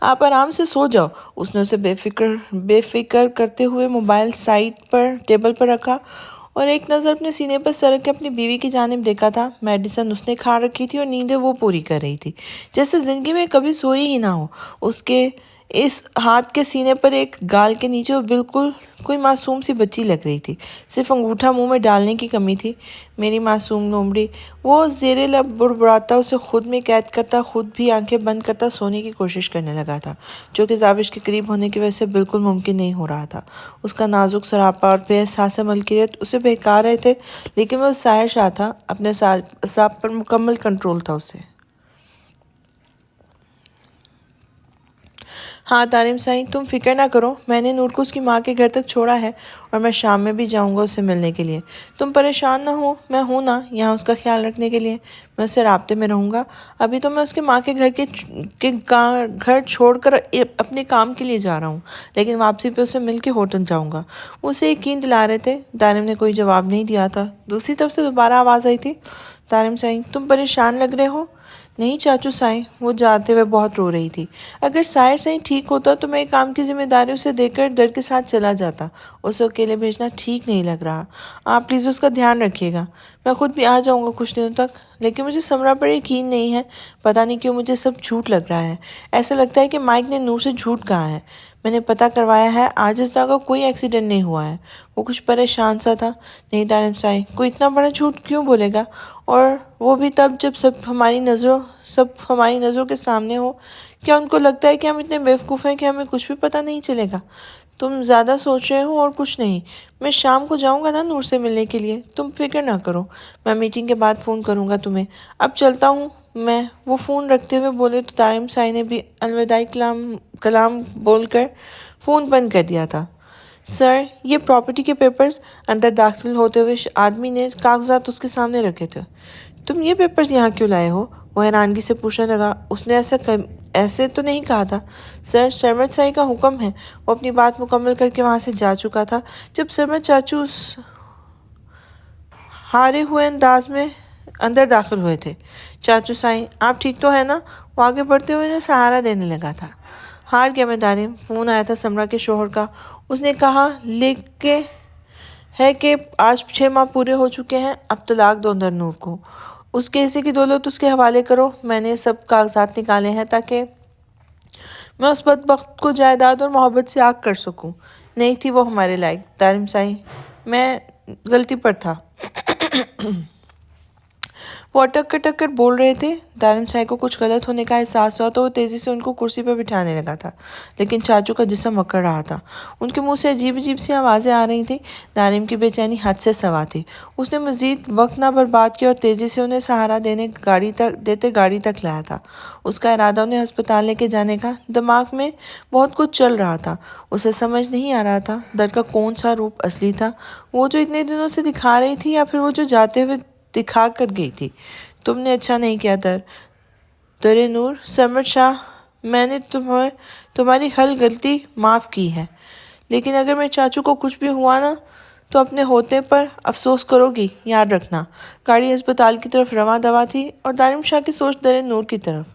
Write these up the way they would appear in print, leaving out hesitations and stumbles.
آپ آرام سے سو جاؤ۔ اس نے اسے بے فکر کرتے ہوئے موبائل سائڈ پر ٹیبل پر رکھا اور ایک نظر اپنے سینے پر سرک کے اپنی بیوی کی جانب دیکھا تھا۔ میڈیسن اس نے کھا رکھی تھی اور نیندیں وہ پوری کر رہی تھی جیسے زندگی میں کبھی سوئی ہی نہ ہو۔ اس کے اس ہاتھ کے سینے پر ایک گال کے نیچے وہ بالکل کوئی معصوم سی بچی لگ رہی تھی، صرف انگوٹھا منہ میں ڈالنے کی کمی تھی۔ میری معصوم لومڑی، وہ زیر لب بڑبڑاتا، اسے خود میں قید کرتا، خود بھی آنکھیں بند کرتا سونے کی کوشش کرنے لگا تھا، جو کہ زاوش کے قریب ہونے کی وجہ سے بالکل ممکن نہیں ہو رہا تھا۔ اس کا نازک سراپا اور بے احساس ملکیت اسے بہکا رہے تھے، لیکن وہ ظاہر شاہ تھا، اپنے اعصاب پر مکمل کنٹرول تھا اسے۔ ہاں طارم سائیں، تم فکر نہ کرو، میں نے نور کو اس کی ماں کے گھر تک چھوڑا ہے اور میں شام میں بھی جاؤں گا اسے ملنے کے لیے۔ تم پریشان نہ ہو، میں ہوں نا یہاں اس کا خیال رکھنے کے لیے، میں اس سے رابطے میں رہوں گا۔ ابھی تو میں اس کے ماں کے گھر چھوڑ کر اپنے کام کے لیے جا رہا ہوں، لیکن واپسی پہ اسے مل کے ہوٹل جاؤں گا۔ وہ اسے یقین دلا رہے تھے۔ طارم نے کوئی جواب نہیں دیا تھا۔ دوسری طرف سے دوبارہ آواز آئی تھی، طارم سائیں تم پریشان لگ رہے ہو۔ نہیں چاچو سائیں، وہ جاتے ہوئے بہت رو رہی تھی۔ اگر سائر سائیں ٹھیک ہوتا تو میں کام کی ذمہ داری اسے دے کر ڈر کے ساتھ چلا جاتا۔ اسے اکیلے بھیجنا ٹھیک نہیں لگ رہا۔ آپ پلیز اس کا دھیان رکھیے گا۔ میں خود بھی آ جاؤں گا کچھ دنوں تک، لیکن مجھے سمرا پر یقین نہیں ہے۔ پتہ نہیں کیوں مجھے سب جھوٹ لگ رہا ہے۔ ایسا لگتا ہے کہ مائک نے نور سے جھوٹ کہا ہے۔ میں نے پتہ کروایا ہے، آج اس طرح کا کوئی ایکسیڈنٹ نہیں ہوا ہے۔ وہ کچھ پریشان سا تھا۔ نہیں طارم سائیں، کوئی اتنا بڑا جھوٹ کیوں بولے گا، اور وہ بھی تب جب سب ہماری نظروں کے سامنے ہو۔ کیا ان کو لگتا ہے کہ ہم اتنے بیوقوف ہیں کہ ہمیں کچھ بھی پتہ نہیں چلے گا؟ تم زیادہ سوچ رہے ہو اور کچھ نہیں۔ میں شام کو جاؤں گا نا نور سے ملنے کے لیے، تم فکر نہ کرو۔ میں میٹنگ کے بعد فون کروں گا تمہیں۔ اب چلتا ہوں میں۔ وہ فون رکھتے ہوئے بولے تو طارم سائیں نے بھی الوداعی کلام بول کر فون بند کر دیا تھا۔ سر، یہ پراپرٹی کے پیپرز۔ اندر داخل ہوتے ہوئے آدمی نے کاغذات اس کے سامنے رکھے تھے۔ تم یہ پیپرز یہاں کیوں لائے ہو؟ وہ حیرانگی سے پوچھنے لگا۔ اس نے ایسے تو نہیں کہا تھا۔ سر، سرمد سائی کا حکم ہے۔ وہ اپنی بات مکمل کر کے وہاں سے جا چکا تھا جب سرمد چاچو اس ہارے ہوئے انداز میں اندر داخل ہوئے تھے۔ چاچو سائیں، آپ ٹھیک تو ہے نا؟ وہ آگے بڑھتے ہوئے انہیں سہارا دینے لگا تھا۔ ہار گیا میں طارم، فون آیا تھا سمرا کے شوہر کا۔ اس نے کہا ہے کہ آج 6 ماہ پورے ہو چکے ہیں، اب طلاق دو نور کو۔ اس کے حصے کی دولت اس کے حوالے کرو۔ میں نے سب کاغذات نکالے ہیں تاکہ میں اس بدبخت کو جائیداد اور محبت سے آگ کر سکوں۔ نہیں تھی وہ ہمارے لائق طارم سائیں، میں غلطی پر تھا۔ وہ اٹک کر بول رہے تھے۔ طارم سائیں کو کچھ غلط ہونے کا احساس ہوا تو وہ تیزی سے ان کو کرسی پر بٹھانے لگا تھا، لیکن چاچو کا جسم اکڑ رہا تھا۔ ان کے منہ سے عجیب سی آوازیں آ رہی تھیں۔ طارم کی بے چینی حد سے سوا تھی۔ اس نے مزید وقت نہ برباد کیا اور تیزی سے انہیں سہارا دیتے گاڑی تک لایا تھا۔ اس کا ارادہ انہیں ہسپتال لے کے جانے کا۔ دماغ میں بہت کچھ چل رہا تھا۔ اسے سمجھ نہیں آ رہا تھا درد کا کون سا روپ اصلی تھا، وہ جو اتنے دنوں سے دکھا رہی تھی، یا پھر وہ جو جاتے ہوئے دکھا کر گئی تھی۔ تم نے اچھا نہیں کیا درے نور، سرمد شاہ، میں نے تمہاری غلطی معاف کی ہے، لیکن اگر میرے چاچو کو کچھ بھی ہوا نا تو اپنے ہوتے پر افسوس کرو گی، یاد رکھنا۔ گاڑی ہسپتال کی طرف رواں دوا تھی اور طارم شاہ کی سوچ درے نور کی طرف۔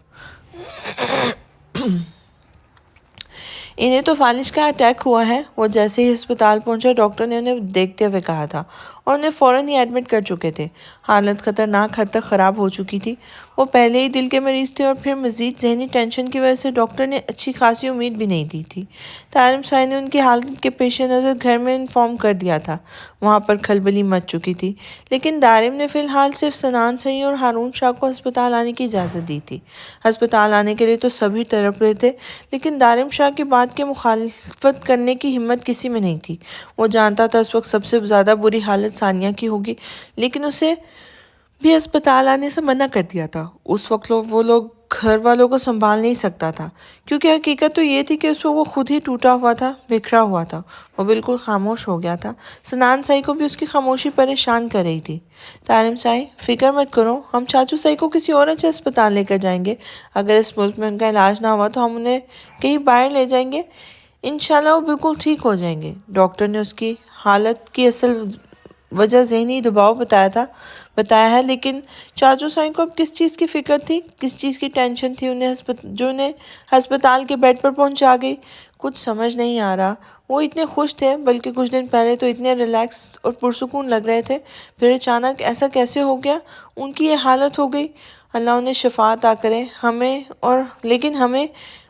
انہیں تو فالج کا اٹیک ہوا ہے۔ وہ جیسے ہی ہسپتال پہنچا، ڈاکٹر نے انہیں دیکھتے ہوئے کہا تھا، اور انہیں فوراً ہی ایڈمٹ کر چکے تھے۔ حالت خطرناک حد تک خراب ہو چکی تھی۔ وہ پہلے ہی دل کے مریض تھے اور پھر مزید ذہنی ٹینشن کی وجہ سے ڈاکٹر نے اچھی خاصی امید بھی نہیں دی تھی۔ طارم سائیں نے ان کی حالت کے پیش نظر گھر میں انفارم کر دیا تھا۔ وہاں پر کھلبلی مچ چکی تھی، لیکن طارم نے فی الحال صرف سنان سائیں اور ہارون شاہ کو ہسپتال آنے کی اجازت دی تھی۔ ہسپتال آنے کے لیے تو سبھی تڑپ رہے تھے، لیکن طارم شاہ کی بات کے مخالفت کرنے کی ہمت کسی میں نہیں تھی۔ وہ جانتا تھا اس وقت سب سے زیادہ بری حالت ثانیہ کی ہوگی، لیکن اسے بھی ہسپتال آنے سے منع کر دیا تھا۔ اس وقت وہ لوگ گھر والوں کو سنبھال نہیں سکتا تھا، کیونکہ حقیقت تو یہ تھی کہ اس وقت وہ خود ہی ٹوٹا ہوا تھا، بکھرا ہوا تھا۔ وہ بالکل خاموش ہو گیا تھا۔ سنان سائی کو بھی اس کی خاموشی پریشان کر رہی تھی۔ طارم سائیں، فکر مت کرو، ہم چاچو سائی کو کسی اور اچھے ہسپتال لے کر جائیں گے۔ اگر اس ملک میں ان کا علاج نہ ہوا تو ہم انہیں کہیں باہر لے جائیں گے، انشاءاللہ وہ بالکل ٹھیک ہو جائیں گے۔ ڈاکٹر نے اس کی حالت کی اصل وجہ ذہنی دباؤ بتایا ہے، لیکن چاچو سائیں کو اب کس چیز کی فکر تھی، کس چیز کی ٹینشن تھی جو انہیں ہسپتال کے بیڈ پر پہنچا گئی؟ کچھ سمجھ نہیں آ رہا۔ وہ اتنے خوش تھے، بلکہ کچھ دن پہلے تو اتنے ریلیکس اور پرسکون لگ رہے تھے، پھر اچانک ایسا کیسے ہو گیا؟ ان کی یہ حالت ہو گئی۔ اللہ انہیں شفا عطا کرے۔ لیکن ہمیں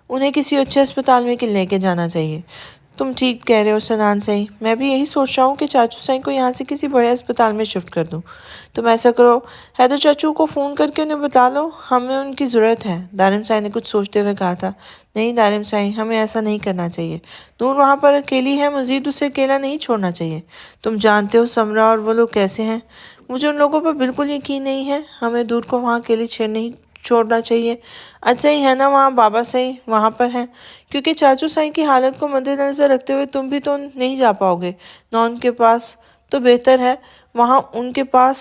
انہیں کسی اچھے ہسپتال میں لے کے جانا چاہیے۔ تم ٹھیک کہہ رہے ہو سنان سائی، میں بھی یہی سوچ رہا ہوں کہ چاچو سائی کو یہاں سے کسی بڑے ہسپتال میں شفٹ کر دوں۔ تم ایسا کرو، حیدر چاچو کو فون کر کے انہیں بتا لو ہمیں ان کی ضرورت ہے۔ دارم سائی نے کچھ سوچتے ہوئے کہا تھا۔ نہیں دارم سائی، ہمیں ایسا نہیں کرنا چاہیے۔ نور وہاں پر اکیلی ہے، مزید اسے اکیلا نہیں چھوڑنا چاہیے۔ تم جانتے ہو سمرا اور وہ لوگ کیسے ہیں، مجھے ان لوگوں پر بالکل یقین نہیں ہے۔ ہمیں دور کو وہاں اکیلی چھوڑنا چاہیے۔ اچھا ہی ہے نا وہاں بابا سائی وہاں پر ہیں، کیونکہ چاچو سائی کی حالت کو مد نظر رکھتے ہوئے تم بھی تو نہیں جا پاؤ گے نہ ان کے پاس، تو بہتر ہے وہاں ان کے پاس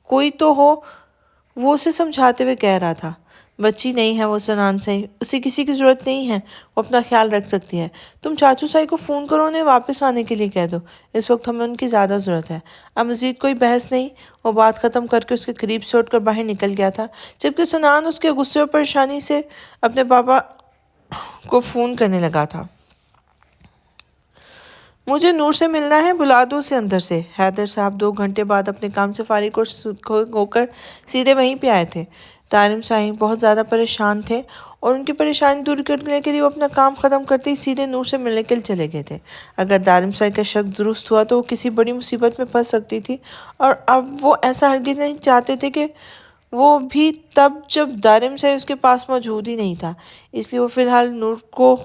کوئی تو ہو۔ وہ اسے سمجھاتے ہوئے کہہ رہا تھا۔ بچی نہیں ہے وہ سنان سائی، اسے کسی کی ضرورت نہیں ہے، وہ اپنا خیال رکھ سکتی ہے۔ تم چاچو سائی کو فون کرو، انہیں واپس آنے کے لیے کہہ دو، اس وقت ہمیں ان کی زیادہ ضرورت ہے۔ اب مزید کوئی بحث نہیں۔ وہ بات ختم کر کے اس کے قریب سے اٹھ کر باہر نکل گیا تھا، جبکہ سنان اس کے غصے اور پریشانی سے اپنے پاپا کو فون کرنے لگا تھا۔ مجھے نور سے ملنا ہے، بلا دو اسے اندر سے۔ حیدر صاحب 2 گھنٹے بعد اپنے کام سے فارغ ہو کر سیدھے وہیں پہ آئے تھے۔ دارم سائی بہت زیادہ پریشان تھے اور ان کی پریشانی دور کرنے کے لیے وہ اپنا کام ختم کرتے ہی سیدھے نور سے ملنے کے لیے چلے گئے تھے۔ اگر دارم سائی کا شک درست ہوا تو وہ کسی بڑی مصیبت میں پھنس سکتی تھی، اور اب وہ ایسا ہرگز نہیں چاہتے تھے کہ وہ بھی تب جب دارم سائی اس کے پاس موجود ہی نہیں تھا۔ اس لیے وہ فی الحال نور کو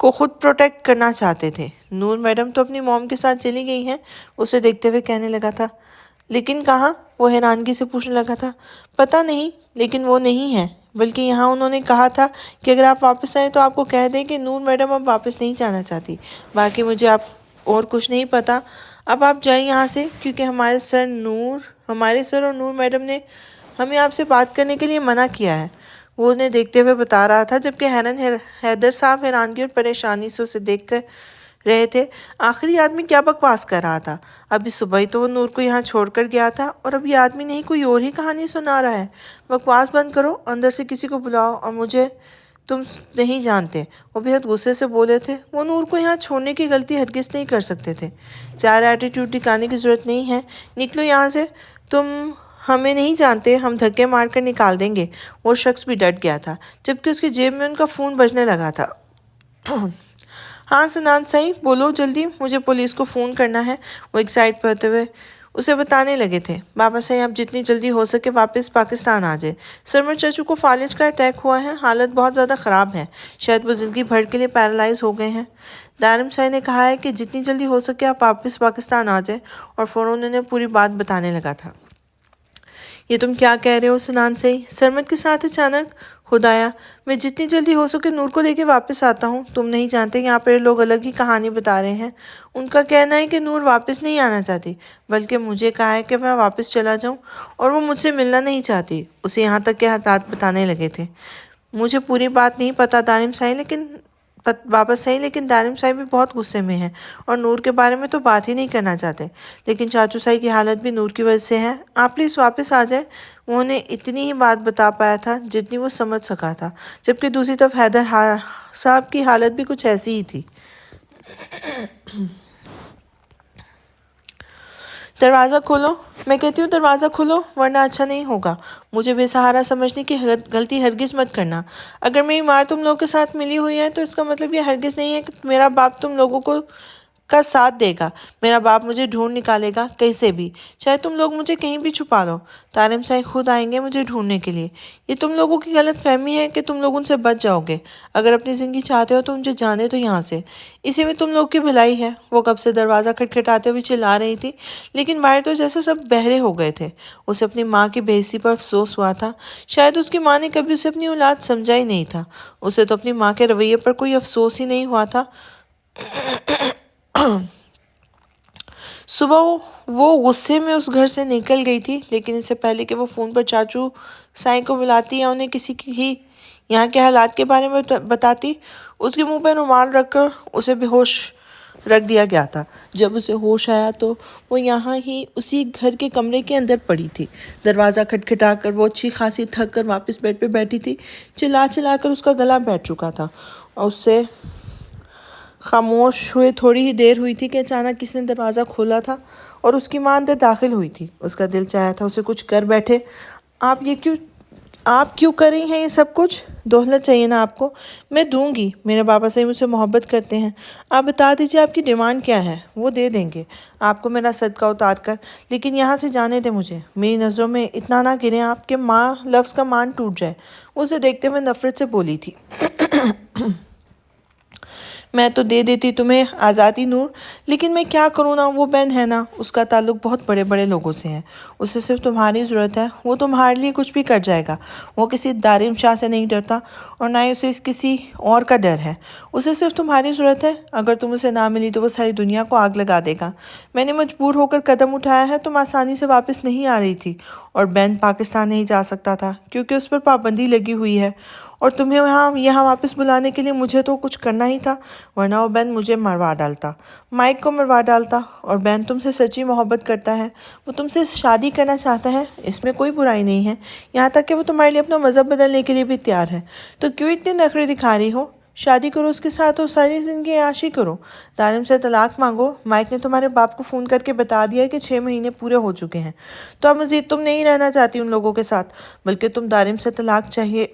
خود پروٹیکٹ کرنا چاہتے تھے۔ نور میڈم تو اپنی موم کے ساتھ چلی گئی ہیں، اسے دیکھتے ہوئے کہنے لگا تھا۔ لیکن کہاں؟ وہ حیرانگی سے پوچھنے لگا تھا۔ پتہ نہیں، لیکن وہ نہیں ہے، بلکہ یہاں انہوں نے کہا تھا کہ اگر آپ واپس آئیں تو آپ کو کہہ دیں کہ نور میڈم اب واپس نہیں جانا چاہتی۔ باقی مجھے اور کچھ نہیں پتا۔ اب آپ جائیں یہاں سے، کیونکہ ہمارے سر اور نور میڈم نے ہمیں آپ سے بات کرنے کے لیے منع کیا ہے، وہ انہیں دیکھتے ہوئے بتا رہا تھا، جبکہ حیدر صاحب حیرانگی اور پریشانی سے اسے دیکھ کر رہے تھے۔ آخر یہ آدمی کیا بکواس کر رہا تھا؟ ابھی صبح ہی تو وہ نور کو یہاں چھوڑ کر گیا تھا، اور اب یہ آدمی نہیں کوئی اور ہی کہانی سنا رہا ہے۔ بکواس بند کرو، اندر سے کسی کو بلاؤ، اور مجھے تم نہیں جانتے۔ وہ بہت غصے سے بولے تھے۔ وہ نور کو یہاں چھوڑنے کی غلطی ہرگز نہیں کر سکتے تھے۔ زیادہ ایٹیٹیوڈ دکھانے کی ضرورت نہیں ہے، نکلو یہاں سے۔ تم ہمیں نہیں جانتے، ہم دھکے مار کر نکال دیں گے۔ وہ شخص بھی ڈٹ گیا تھا، جبکہ اس کی جیب میں ان کا فون بجنے لگا تھا۔ ہاں سنان سائی، بولو جلدی، مجھے پولیس کو فون کرنا ہے، وہ ایک سائڈ پر ہوتے ہوئے اسے بتانے لگے تھے۔ بابا سائی آپ جتنی جلدی ہو سکے واپس پاکستان آ جائے۔ سرمر چچو کو فالج کا اٹیک ہوا ہے، حالت بہت زیادہ خراب ہے، شاید وہ زندگی بھر کے لیے پیرالائز ہو گئے ہیں۔ دارم سائی نے کہا ہے کہ جتنی جلدی ہو سکے آپ واپس پاکستان آ جائیں، اور فوراً انہیں پوری بات بتانے لگا تھا۔ یہ تم کیا کہہ رہے ہو سنان سائی؟ سرمد کے ساتھ اچانک؟ خدایا، میں جتنی جلدی ہو سکے نور کو لے کے واپس آتا ہوں۔ تم نہیں جانتے یہاں پر لوگ الگ ہی کہانی بتا رہے ہیں۔ ان کا کہنا ہے کہ نور واپس نہیں آنا چاہتی، بلکہ مجھے کہا ہے کہ میں واپس چلا جاؤں، اور وہ مجھ سے ملنا نہیں چاہتی۔ اسے یہاں تک کہ حالات بتانے لگے تھے۔ مجھے پوری بات نہیں پتا دارم سائی، بابا سائی، لیکن دارم سائی بھی بہت غصے میں ہیں اور نور کے بارے میں تو بات ہی نہیں کرنا چاہتے۔ لیکن چاچو سائی کی حالت بھی نور کی وجہ سے ہے۔ آپ پلیز واپس آ جائیں۔ وہ انہیں اتنی ہی بات بتا پایا تھا جتنی وہ سمجھ سکا تھا، جبکہ دوسری طرف حیدر صاحب کی حالت بھی کچھ ایسی ہی تھی۔ دروازہ کھولو، میں کہتی ہوں دروازہ کھولو، ورنہ اچھا نہیں ہوگا۔ مجھے بے سہارا سمجھنے کی غلطی ہرگز مت کرنا۔ اگر میری ماں تم لوگوں کے ساتھ ملی ہوئی ہے تو اس کا مطلب یہ ہرگز نہیں ہے کہ میرا باپ تم لوگوں کا ساتھ دے گا۔ میرا باپ مجھے ڈھونڈ نکالے گا کہیں سے بھی، چاہے تم لوگ مجھے کہیں بھی چھپا لو۔ دارم سائی خود آئیں گے مجھے ڈھونڈنے کے لیے۔ یہ تم لوگوں کی غلط فہمی ہے کہ تم لوگ ان سے بچ جاؤ گے۔ اگر اپنی زندگی چاہتے ہو تو مجھے جانے دو یہاں سے، اسی میں تم لوگ کی بھلائی ہے۔ وہ کب سے دروازہ کھٹکھٹاتے ہوئے چلا رہی تھی، لیکن باہر تو جیسے سب بہرے ہو گئے تھے۔ اسے اپنی ماں کی بے حسی پر افسوس ہوا تھا۔ شاید اس کی ماں نے کبھی اسے اپنی اولاد سمجھا ہی نہیں تھا۔ اسے تو اپنی ماں کے رویے پر کوئی افسوس ہی نہیں ہوا تھا۔ صبح وہ غصے میں اس گھر سے نکل گئی تھی، لیکن اس سے پہلے کہ وہ فون پر چاچو سائی کو بلاتی یا انہیں کسی کی یہاں کے حالات کے بارے میں بتاتی، اس کے منہ پہ رومال رکھ کر اسے بے ہوش رکھ دیا گیا تھا۔ جب اسے ہوش آیا تو وہ یہاں ہی اسی گھر کے کمرے کے اندر پڑی تھی۔ دروازہ کھٹکھٹا کر وہ اچھی خاصی تھک کر واپس بیڈ پہ بیٹھی تھی۔ چلا چلا کر اس کا گلا بیٹھ چکا تھا اور اس سے خاموش ہوئے تھوڑی ہی دیر ہوئی تھی کہ اچانک کسی نے دروازہ کھولا تھا اور اس کی ماں اندر داخل ہوئی تھی۔ اس کا دل چاہا تھا اسے کچھ کر بیٹھے۔ آپ کیوں کر رہی ہیں یہ سب کچھ؟ دولت چاہیے نا آپ کو؟ میں دوں گی، میرے بابا صاحب مجھ سے محبت کرتے ہیں۔ آپ بتا دیجیے آپ کی ڈیمانڈ کیا ہے، وہ دے دیں گے آپ کو میرا صدقہ اتار کر، لیکن یہاں سے جانے دیں مجھے۔ میری نظروں میں اتنا نہ گریں آپ کے ماں لفظ کا مان ٹوٹ جائے۔ اسے دیکھتے ہوئے نفرت سے بولی تھی۔ میں تو دے دیتی تمہیں آزادی نور، لیکن میں کیا کروں نا، وہ بہن ہے نا، اس کا تعلق بہت بڑے بڑے لوگوں سے ہے۔ اسے صرف تمہاری ضرورت ہے، وہ تمہارے لیے کچھ بھی کر جائے گا۔ وہ کسی دارم شاہ سے نہیں ڈرتا اور نہ ہی اسے کسی اور کا ڈر ہے۔ اسے صرف تمہاری ضرورت ہے۔ اگر تم اسے نہ ملی تو وہ ساری دنیا کو آگ لگا دے گا۔ میں نے مجبور ہو کر قدم اٹھایا ہے، تم آسانی سے واپس نہیں آ رہی تھی، اور بین پاکستان نہیں جا سکتا تھا کیونکہ اس پر پابندی لگی ہوئی ہے، اور تمہیں یہاں واپس بلانے کے لیے مجھے تو کچھ کرنا ہی تھا، ورنہ وہ بین مجھے مروا ڈالتا، مائک کو مروا ڈالتا۔ اور بین تم سے سچی محبت کرتا ہے، وہ تم سے شادی کرنا چاہتا ہے، اس میں کوئی برائی نہیں ہے، یہاں تک کہ وہ تمہارے لیے اپنا مذہب بدلنے کے لیے بھی تیار ہے۔ تو کیوں اتنے نخرے دکھا رہی ہو؟ شادی کرو اس کے ساتھ اور ساری زندگی عیاشی کرو۔ دارم سے طلاق مانگو۔ مائک نے تمہارے باپ کو فون کر کے بتا دیا ہے کہ 6 مہینے پورے ہو چکے ہیں، تو اب مزید تم نہیں رہنا چاہتی ان لوگوں کے ساتھ، بلکہ تم دارم سے طلاق چاہیے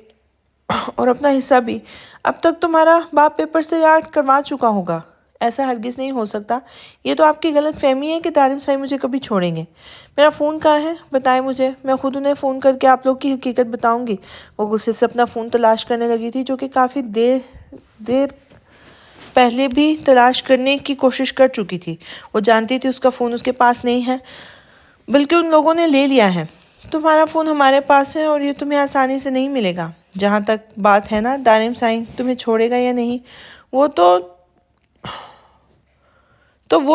اور اپنا حصہ بھی۔ اب تک تمہارا باپ پیپر سے یاد کروا چکا ہوگا۔ ایسا ہرگز نہیں ہو سکتا، یہ تو آپ کی غلط فہمی ہے کہ دارم صاحب مجھے کبھی چھوڑیں گے۔ میرا فون کہاں ہے؟ بتائیں مجھے، میں خود انہیں فون کر کے آپ لوگ کی حقیقت بتاؤں گی۔ وہ غصے سے اپنا فون تلاش کرنے لگی تھی، جو کہ کافی دیر پہلے بھی تلاش کرنے کی کوشش کر چکی تھی۔ وہ جانتی تھی اس کا فون اس کے پاس نہیں ہے، بلکہ ان لوگوں نے لے لیا ہے۔ تمہارا فون ہمارے پاس ہے اور یہ تمہیں آسانی سے نہیں ملے گا۔ جہاں تک بات ہے نا دارم صاحب تمہیں چھوڑے گا یا نہیں، وہ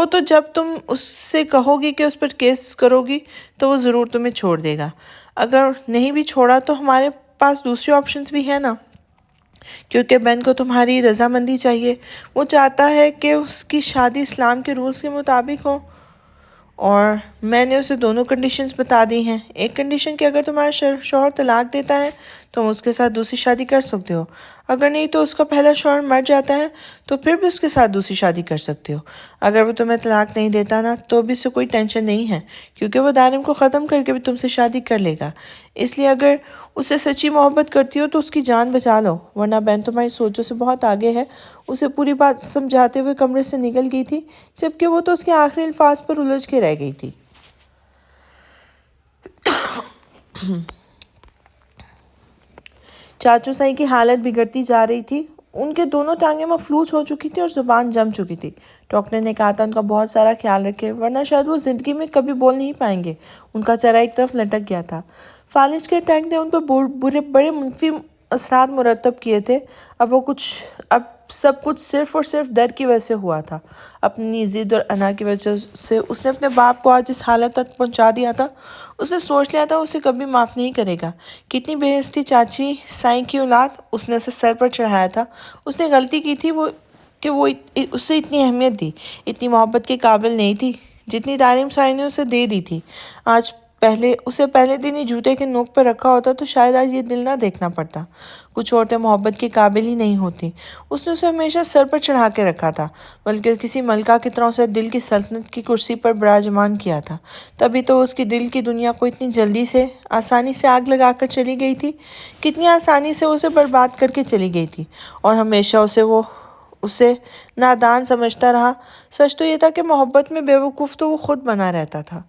تو جب تم اس سے کہو گی کہ اس پر کیس کرو گی تو وہ ضرور تمہیں چھوڑ دے گا۔ اگر نہیں بھی چھوڑا تو ہمارے پاس دوسرے آپشنز بھی ہیں نا، کیونکہ بین کو تمہاری رضامندی چاہیے۔ وہ چاہتا ہے کہ اس کی شادی اسلام کے رولز کے مطابق ہو، اور میں نے اسے دونوں کنڈیشنز بتا دی ہیں۔ ایک کنڈیشن کہ اگر تمہارا شوہر طلاق دیتا ہے تو تم اس کے ساتھ دوسری شادی کر سکتے ہو، اگر نہیں تو اس کا پہلا شوہر مر جاتا ہے تو پھر بھی اس کے ساتھ دوسری شادی کر سکتے ہو۔ اگر وہ تمہیں طلاق نہیں دیتا نا تو بھی اسے کوئی ٹینشن نہیں ہے، کیونکہ وہ دارم کو ختم کر کے بھی تم سے شادی کر لے گا۔ اس لیے اگر اسے سچی محبت کرتی ہو تو اس کی جان بچا لو، ورنہ بین تمہاری سوچوں سے بہت آگے ہے۔ اسے پوری بات سمجھاتے ہوئے کمرے سے نکل گئی تھی، جبکہ وہ تو اس کے آخری الفاظ پر الجھ کے رہ گئی تھی۔ چاچو سائی کی حالت بگڑتی جا رہی تھی۔ ان کے دونوں ٹانگیں مفلوج ہو چکی تھیں اور زبان جم چکی تھی۔ ڈاکٹر نے کہا تھا ان کا بہت سارا خیال رکھے، ورنہ شاید وہ زندگی میں کبھی بول نہیں پائیں گے۔ ان کا چہرہ ایک طرف لٹک گیا تھا۔ فالج کے اٹیک نے ان پر بڑے منفی اثرات مرتب کیے تھے۔ اب سب کچھ صرف اور صرف ڈر کی وجہ سے ہوا تھا۔ اپنی ضد اور انا کی وجہ سے اس نے اپنے باپ کو آج اس حالت تک پہنچا دیا تھا۔ اس نے سوچ لیا تھا اسے کبھی معاف نہیں کرے گا۔ کتنی بے حس تھی چاچی سائی کی اولاد، اس نے اسے سر پر چڑھایا تھا۔ اس نے غلطی کی تھی کہ وہ اسے اتنی اہمیت دی، اتنی محبت کے قابل نہیں تھی جتنی دارم سائی نے اسے دے دی تھی۔ اسے پہلے دن ہی جوتے کے نوک پر رکھا ہوتا تو شاید آج یہ دل نہ دیکھنا پڑتا۔ کچھ عورتیں محبت کے قابل ہی نہیں ہوتی۔ اس نے اسے ہمیشہ سر پر چڑھا کے رکھا تھا، بلکہ کسی ملکہ کی طرح اسے دل کی سلطنت کی کرسی پر براجمان کیا تھا۔ تبھی تو اس کی دل کی دنیا کو اتنی جلدی سے آسانی سے آگ لگا کر چلی گئی تھی، کتنی آسانی سے اسے برباد کر کے چلی گئی تھی، اور ہمیشہ اسے نادان سمجھتا رہا۔ سچ تو یہ تھا کہ محبت میں بیوقوف تو وہ خود بنا رہتا تھا۔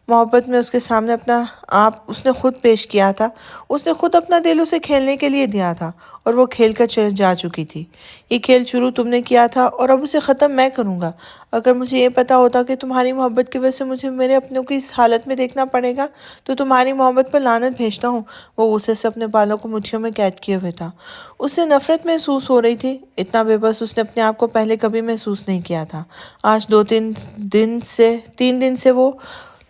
محبت میں اس کے سامنے اپنا آپ اس نے خود پیش کیا تھا، اس نے خود اپنا دل اسے کھیلنے کے لیے دیا تھا، اور وہ کھیل کر جا چکی تھی۔ یہ کھیل شروع تم نے کیا تھا اور اب اسے ختم میں کروں گا۔ اگر مجھے یہ پتا ہوتا کہ تمہاری محبت کی وجہ سے مجھے میرے اپنوں کی اس حالت میں دیکھنا پڑے گا تو تمہاری محبت پر لعنت بھیجتا ہوں۔ وہ غصے سے اپنے بالوں کو مٹھیوں میں قید کیے ہوئے تھا۔ اس سے نفرت محسوس ہو رہی تھی۔ اتنا بے بس اس نے اپنے آپ کو پہلے کبھی محسوس نہیں کیا تھا۔ آج 3 دن سے وہ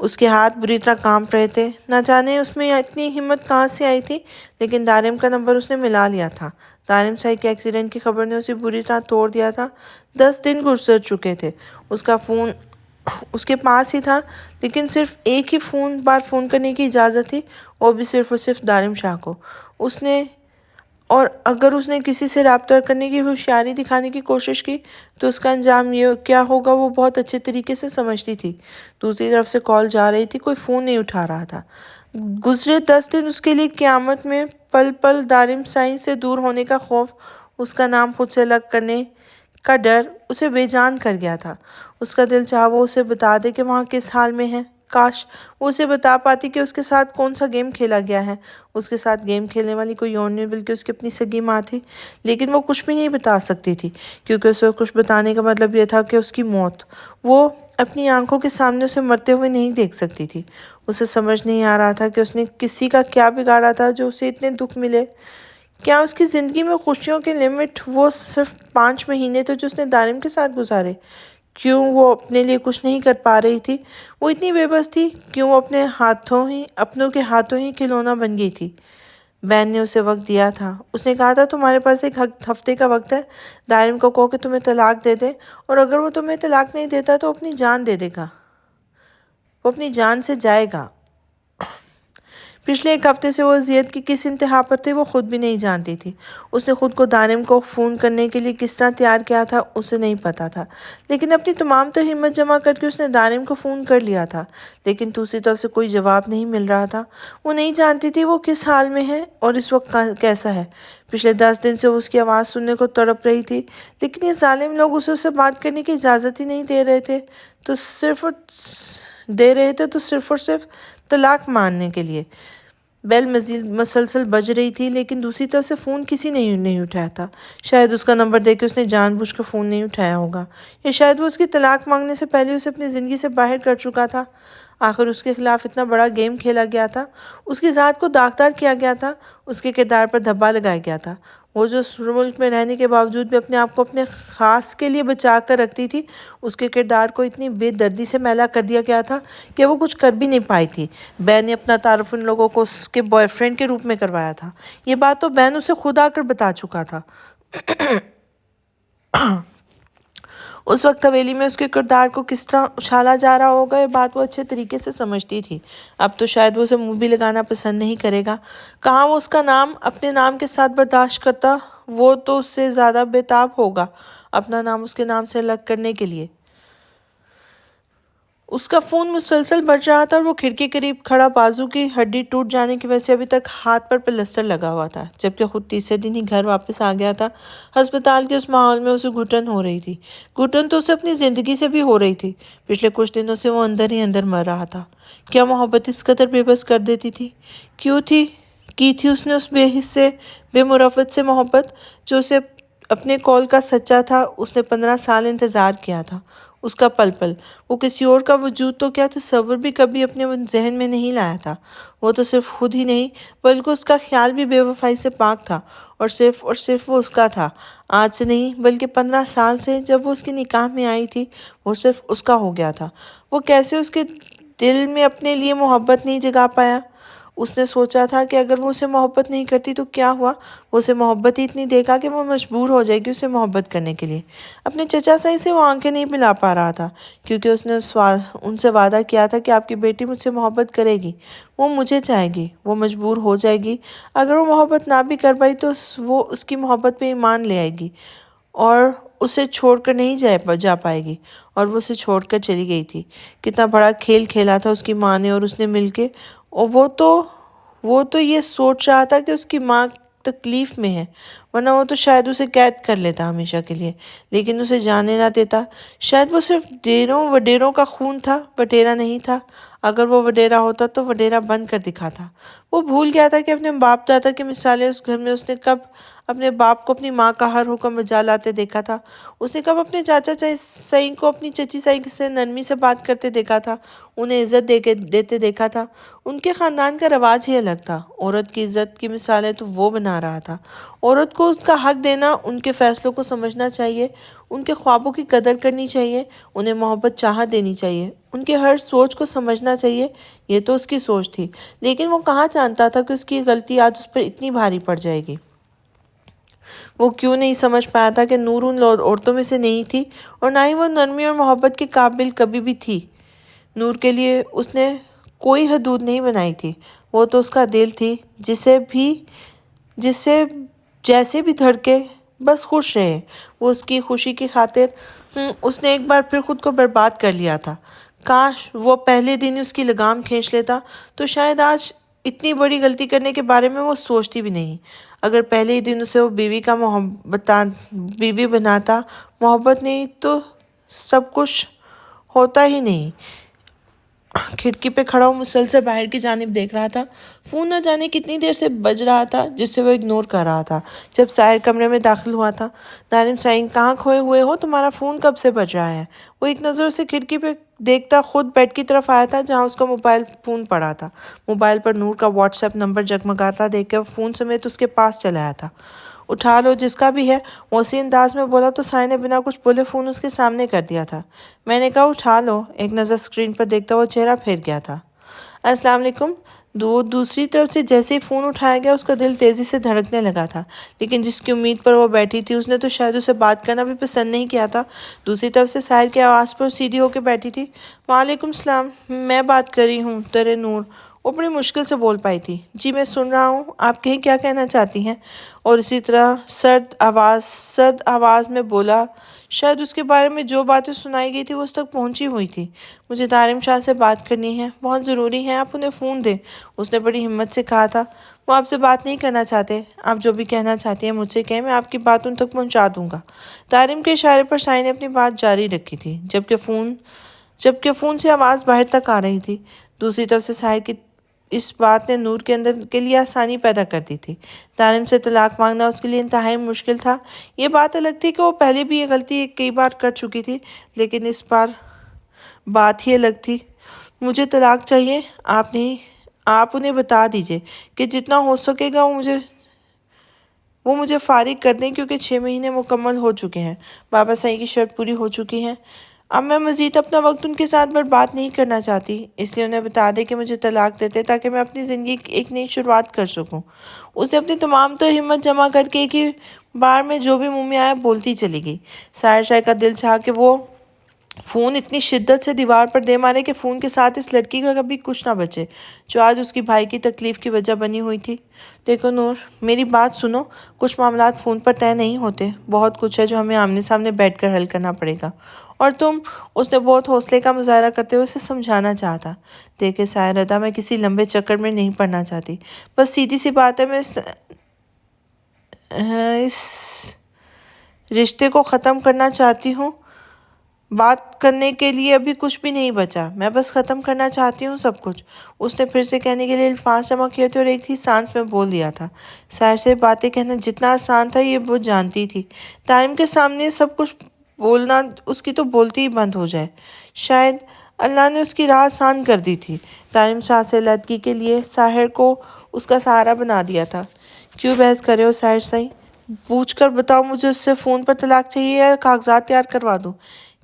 اس کے ہاتھ بری طرح کانپ رہے تھے۔ نہ جانے اس میں اتنی ہمت کہاں سے آئی تھی، لیکن دارم کا نمبر اس نے ملا لیا تھا۔ دارم صاحب کے ایکسیڈنٹ کی خبر نے اسے بری طرح توڑ دیا تھا۔ 10 دن گزر چکے تھے۔ اس کا فون اس کے پاس ہی تھا، لیکن صرف ایک ہی بار فون کرنے کی اجازت تھی، وہ بھی صرف اور صرف دارم شاہ کو۔ اور اگر اس نے کسی سے رابطہ کرنے کی ہوشیاری دکھانے کی کوشش کی تو اس کا انجام کیا ہوگا وہ بہت اچھے طریقے سے سمجھتی تھی۔ دوسری طرف سے کال جا رہی تھی، کوئی فون نہیں اٹھا رہا تھا۔ گزرے 10 دن اس کے لیے قیامت میں پل پل دارم سائیں سے دور ہونے کا خوف، اس کا نام خود سے الگ کرنے کا ڈر اسے بے جان کر گیا تھا۔ اس کا دل چاہا وہ اسے بتا دے کہ وہاں کس حال میں ہے۔ کاش وہ اسے بتا پاتی کہ اس کے ساتھ کون سا گیم کھیلا گیا ہے۔ اس کے ساتھ گیم کھیلنے والی کوئی اور نہیں بلکہ اس کی اپنی سگی ماں تھی، لیکن وہ کچھ بھی نہیں بتا سکتی تھی، کیونکہ اسے کچھ بتانے کا مطلب یہ تھا کہ اس کی موت۔ وہ اپنی آنکھوں کے سامنے اسے مرتے ہوئے نہیں دیکھ سکتی تھی۔ اسے سمجھ نہیں آ رہا تھا کہ اس نے کسی کا کیا بگاڑا تھا جو اسے اتنے دکھ ملے۔ کیا اس کی زندگی میں خوشیوں کے لمٹ وہ صرف 5 مہینے تھے جو اس نے دارم کے ساتھ گزارے؟ کیوں وہ اپنے لیے کچھ نہیں کر پا رہی تھی؟ وہ اتنی بے بس تھی؟ کیوں وہ اپنوں کے ہاتھوں ہی کھلونا بن گئی تھی؟ بین نے اسے وقت دیا تھا۔ اس نے کہا تھا تمہارے پاس 1 ہفتے کا وقت ہے۔ دارم کو کہو کہ تمہیں طلاق دے دے، اور اگر وہ تمہیں طلاق نہیں دیتا تو اپنی جان دے دے گا، وہ اپنی جان سے جائے گا۔ پچھلے 1 ہفتے سے وہ اذیت کی کس انتہا پر تھی وہ خود بھی نہیں جانتی تھی۔ اس نے خود کو دارم کو فون کرنے کے لیے کس طرح تیار کیا تھا اسے نہیں پتا تھا، لیکن اپنی تمام تر ہمت جمع کر کے اس نے دارم کو فون کر لیا تھا، لیکن دوسری طرف سے کوئی جواب نہیں مل رہا تھا۔ وہ نہیں جانتی تھی وہ کس حال میں ہے اور اس وقت کیسا ہے۔ پچھلے 10 دن سے وہ اس کی آواز سننے کو تڑپ رہی تھی، لیکن یہ ظالم لوگ اسے اس سے بات کرنے کی اجازت ہی نہیں دے رہے تھے تو صرف اور صرف طلاق ماننے کے لیے۔ بیل مسلسل بج رہی تھی، لیکن دوسری طرف سے فون کسی نے نہیں اٹھایا تھا۔ شاید اس کا نمبر دے کے اس نے جان بوجھ کر فون نہیں اٹھایا ہوگا، یا شاید وہ اس کی طلاق مانگنے سے پہلے اسے اپنی زندگی سے باہر کر چکا تھا۔ آخر اس کے خلاف اتنا بڑا گیم کھیلا گیا تھا، اس کی ذات کو داغدار کیا گیا تھا، اس کے کردار پر دھبا لگایا گیا تھا۔ وہ جو اس ملک میں رہنے کے باوجود بھی اپنے آپ کو اپنے خاص کے لیے بچا کر رکھتی تھی، اس کے کردار کو اتنی بے دردی سے میلا کر دیا گیا تھا کہ وہ کچھ کر بھی نہیں پائی تھی۔ بین نے اپنا تعارف ان لوگوں کو اس کے بوائے فرینڈ کے روپ میں کروایا تھا۔ یہ بات تو بین اسے خود آ کر بتا چکا تھا۔ اس وقت حویلی میں اس کے کردار کو کس طرح اچھالا جا رہا ہوگا، یہ بات وہ اچھے طریقے سے سمجھتی تھی۔ اب تو شاید وہ اسے منہ بھی لگانا پسند نہیں کرے گا۔ کہاں وہ اس کا نام اپنے نام کے ساتھ برداشت کرتا، وہ تو اس سے زیادہ بے تاب ہوگا اپنا نام اس کے نام سے الگ کرنے کے لیے۔ اس کا فون مسلسل بج رہا تھا اور وہ کھڑکی قریب کھڑا بازو کی ہڈی ٹوٹ جانے کی وجہ سے ابھی تک ہاتھ پر پلسٹر لگا ہوا تھا، جبکہ خود تیسرے دن ہی گھر واپس آ گیا تھا۔ ہسپتال کے اس ماحول میں اسے گھٹن ہو رہی تھی۔ گھٹن تو اسے اپنی زندگی سے بھی ہو رہی تھی۔ پچھلے کچھ دنوں سے وہ اندر ہی اندر مر رہا تھا۔ کیا محبت اس قدر بے بس کر دیتی تھی؟ کیوں کی تھی اس نے اس بے حس سے، بے مروت سے محبت، جو اسے اپنے قول کا سچا تھا؟ اس نے 15 سال انتظار کیا تھا، اس کا پل پل۔ وہ کسی اور کا وجود تو کیا تصور بھی کبھی اپنے ذہن میں نہیں لایا تھا۔ وہ تو صرف خود ہی نہیں بلکہ اس کا خیال بھی بے وفائی سے پاک تھا، اور صرف وہ اس کا تھا۔ آج سے نہیں بلکہ 15 سال سے جب وہ اس کی نکاح میں آئی تھی، وہ صرف اس کا ہو گیا تھا۔ وہ کیسے اس کے دل میں اپنے لیے محبت نہیں جگا پایا؟ اس نے سوچا تھا کہ اگر وہ اسے محبت نہیں کرتی تو کیا ہوا، وہ اسے محبت ہی اتنی دے گا کہ وہ مجبور ہو جائے گی اسے محبت کرنے کے لیے۔ اپنے چچا سائی سے وہ آنکھیں نہیں ملا پا رہا تھا، کیونکہ اس نے ان سے وعدہ کیا تھا کہ آپ کی بیٹی مجھ سے محبت کرے گی، وہ مجھے چاہے گی، وہ مجبور ہو جائے گی۔ اگر وہ محبت نہ بھی کر پائی تو وہ اس کی محبت پہ ایمان لے آئے گی اور اسے چھوڑ کر نہیں جا پائے گی، اور وہ اسے چھوڑ کر چلی گئی تھی۔ کتنا بڑا کھیل کھیلا تھا اس کی ماں نے اور اس نے مل کے، اور وہ تو یہ سوچ رہا تھا کہ اس کی ماں تکلیف میں ہے، ورنہ وہ تو شاید اسے قید کر لیتا ہمیشہ کے لیے، لیکن اسے جانے نہ دیتا۔ شاید وہ صرف وڈیروں کا خون تھا، وڈیرا نہیں تھا۔ اگر وہ وڈیرا ہوتا تو وڈیرا بن کر دکھاتا۔ وہ بھول گیا تھا کہ اپنے باپ دادا کی مثالیں اس گھر میں اس نے کب اپنے باپ کو اپنی ماں کا ہر حکم بجا لاتے دیکھا تھا، اس نے کب اپنے چاچا سائی کو اپنی چچی سائی سے نرمی سے بات کرتے دیکھا تھا، انہیں عزت دیتے دیکھا تھا۔ ان کے خاندان کا رواج ہی الگ تھا۔ عورت کی عزت کی مثالیں تو وہ بنا رہا تھا۔ عورت کو اس کا حق دینا، ان کے فیصلوں کو سمجھنا چاہیے، ان کے خوابوں کی قدر کرنی چاہیے، انہیں محبت چاہت دینی چاہیے، ان کے ہر سوچ کو سمجھنا چاہیے۔ یہ تو اس کی سوچ تھی، لیکن وہ کہاں جانتا تھا کہ اس کی غلطی آج اس پر اتنی بھاری پڑ جائے گی۔ وہ کیوں نہیں سمجھ پایا تھا کہ نور ان عورتوں میں سے نہیں تھی، اور نہ ہی وہ نرمی اور محبت کے قابل کبھی بھی تھی۔ نور کے لیے اس نے کوئی حدود نہیں بنائی تھی، وہ تو اس کا دل تھی، جسے جیسے بھی دھڑکے بس خوش رہے۔ وہ اس کی خوشی کی خاطر اس نے ایک بار پھر خود کو برباد کر لیا تھا۔ کاش وہ پہلے دن اس کی لگام کھینچ لیتا تو شاید آج اتنی بڑی غلطی کرنے کے بارے میں وہ سوچتی بھی نہیں۔ اگر پہلے ہی دن اسے وہ بیوی بناتا، محبت نہیں تو سب کچھ ہوتا ہی نہیں۔ کھڑکی پہ کھڑا ہو مسلسل باہر کی جانب دیکھ رہا تھا۔ فون نہ جانے کتنی دیر سے بج رہا تھا، جس سے وہ اگنور کر رہا تھا۔ جب ساحر کمرے میں داخل ہوا تھا، دارم سائن کہاں کھوئے ہوئے ہو، تمہارا فون کب سے بج رہا ہے؟ وہ ایک نظر اسے کھڑکی پہ دیکھتا خود بیڈ کی طرف آیا تھا جہاں اس کا موبائل فون پڑا تھا۔ موبائل پر نور کا واٹس ایپ نمبر جگمگاتا دیکھ کر فون سمیت اس کے پاس چلا آیا تھا۔ اٹھا لو جس کا بھی ہے، وہ اسی انداز میں بولا تو سائن نے بنا کچھ بولے فون اس کے سامنے کر دیا تھا۔ میں نے کہا اٹھا لو۔ ایک نظر اسکرین پر دیکھتا وہ چہرہ پھیر گیا تھا۔ السلام علیکم۔ دوسری طرف سے جیسے ہی فون اٹھایا گیا اس کا دل تیزی سے دھڑکنے لگا تھا، لیکن جس کی امید پر وہ بیٹھی تھی اس نے تو شاید اسے بات کرنا بھی پسند نہیں کیا تھا۔ دوسری طرف سے ساحر کی آواز پر سیدھی ہو کے بیٹھی تھی۔ وعلیکم السلام، میں بات کر رہی ہوں ترے نور۔ وہ بڑی مشکل سے بول پائی تھی۔ جی میں سن رہا ہوں، آپ کہیں کیا کہنا چاہتی ہیں؟ اور اسی طرح سرد آواز میں بولا۔ شاید اس کے بارے میں جو باتیں سنائی گئی تھی وہ اس تک پہنچی ہوئی تھی۔ مجھے دارم شاہ سے بات کرنی ہے، بہت ضروری ہے، آپ انہیں فون دیں، اس نے بڑی ہمت سے کہا تھا۔ وہ آپ سے بات نہیں کرنا چاہتے، آپ جو بھی کہنا چاہتی ہیں مجھ سے کہیں، میں آپ کی بات ان تک پہنچا دوں گا۔ دارم کے اشارے پر سائن نے اپنی بات جاری رکھی تھی، جبکہ فون سے آواز باہر تک آ رہی تھی۔ دوسری طرف سے ساحر کی اس بات نے نور کے اندر کے لیے آسانی پیدا کر دی تھی۔ دارم سے طلاق مانگنا اس کے لیے انتہائی مشکل تھا۔ یہ بات الگ تھی کہ وہ پہلے بھی یہ غلطی کئی بار کر چکی تھی، لیکن اس بار بات ہی الگ تھی۔ مجھے طلاق چاہیے، آپ انہیں بتا دیجئے کہ جتنا ہو سکے گا وہ مجھے فارغ کر دیں، کیونکہ 6 مہینے مکمل ہو چکے ہیں، بابا سائی کی شرط پوری ہو چکی ہے۔ اب میں مزید اپنا وقت ان کے ساتھ برباد نہیں کرنا چاہتی، اس لیے انہیں بتا دے کہ مجھے طلاق دیتے تاکہ میں اپنی زندگی کی ایک نئی شروعات کر سکوں۔ اس نے اپنی تمام تر ہمت جمع کر کے ایک ہی بار میں جو بھی منہ میں آیا بولتی چلی گئی۔ ساحر شاہ کا دل چاہا کہ وہ فون اتنی شدت سے دیوار پر دے مارے کہ فون کے ساتھ اس لڑکی کا کبھی کچھ نہ بچے جو آج اس کی بھائی کی تکلیف کی وجہ بنی ہوئی تھی۔ دیکھو نور، میری بات سنو، کچھ معاملات فون پر طے نہیں ہوتے، بہت کچھ ہے جو ہمیں آمنے سامنے بیٹھ کر حل کرنا پڑے گا، اور اس نے بہت حوصلے کا مظاہرہ کرتے ہوئے اسے سمجھانا چاہا تھا۔ دیکھے ساحر ادا، میں کسی لمبے چکر میں نہیں پڑنا چاہتی، بس سیدھی سی بات ہے، میں اس رشتے کو ختم کرنا چاہتی ہوں۔ بات کرنے کے لیے ابھی کچھ بھی نہیں بچا، میں بس ختم کرنا چاہتی ہوں سب کچھ۔ اس نے پھر سے کہنے کے لیے الفاظ جمع کیے تھے اور ایک ہی سانس میں بول دیا تھا۔ ساحر سے باتیں کہنا جتنا آسان تھا یہ وہ جانتی تھی، دارم کے سامنے سب کچھ بولنا اس کی تو بولتی ہی بند ہو جائے۔ شاید اللہ نے اس کی راہ آسان کر دی تھی، دارم شاہ سے علیحدگی کے لیے ساحر کو اس کا سہارا بنا دیا تھا۔ کیوں بحث کر رہے ہو ساحر سائی؟ پوچھ کر بتاؤ، مجھے اس سے فون پر طلاق چاہیے یا کاغذات تیار کروا دوں؟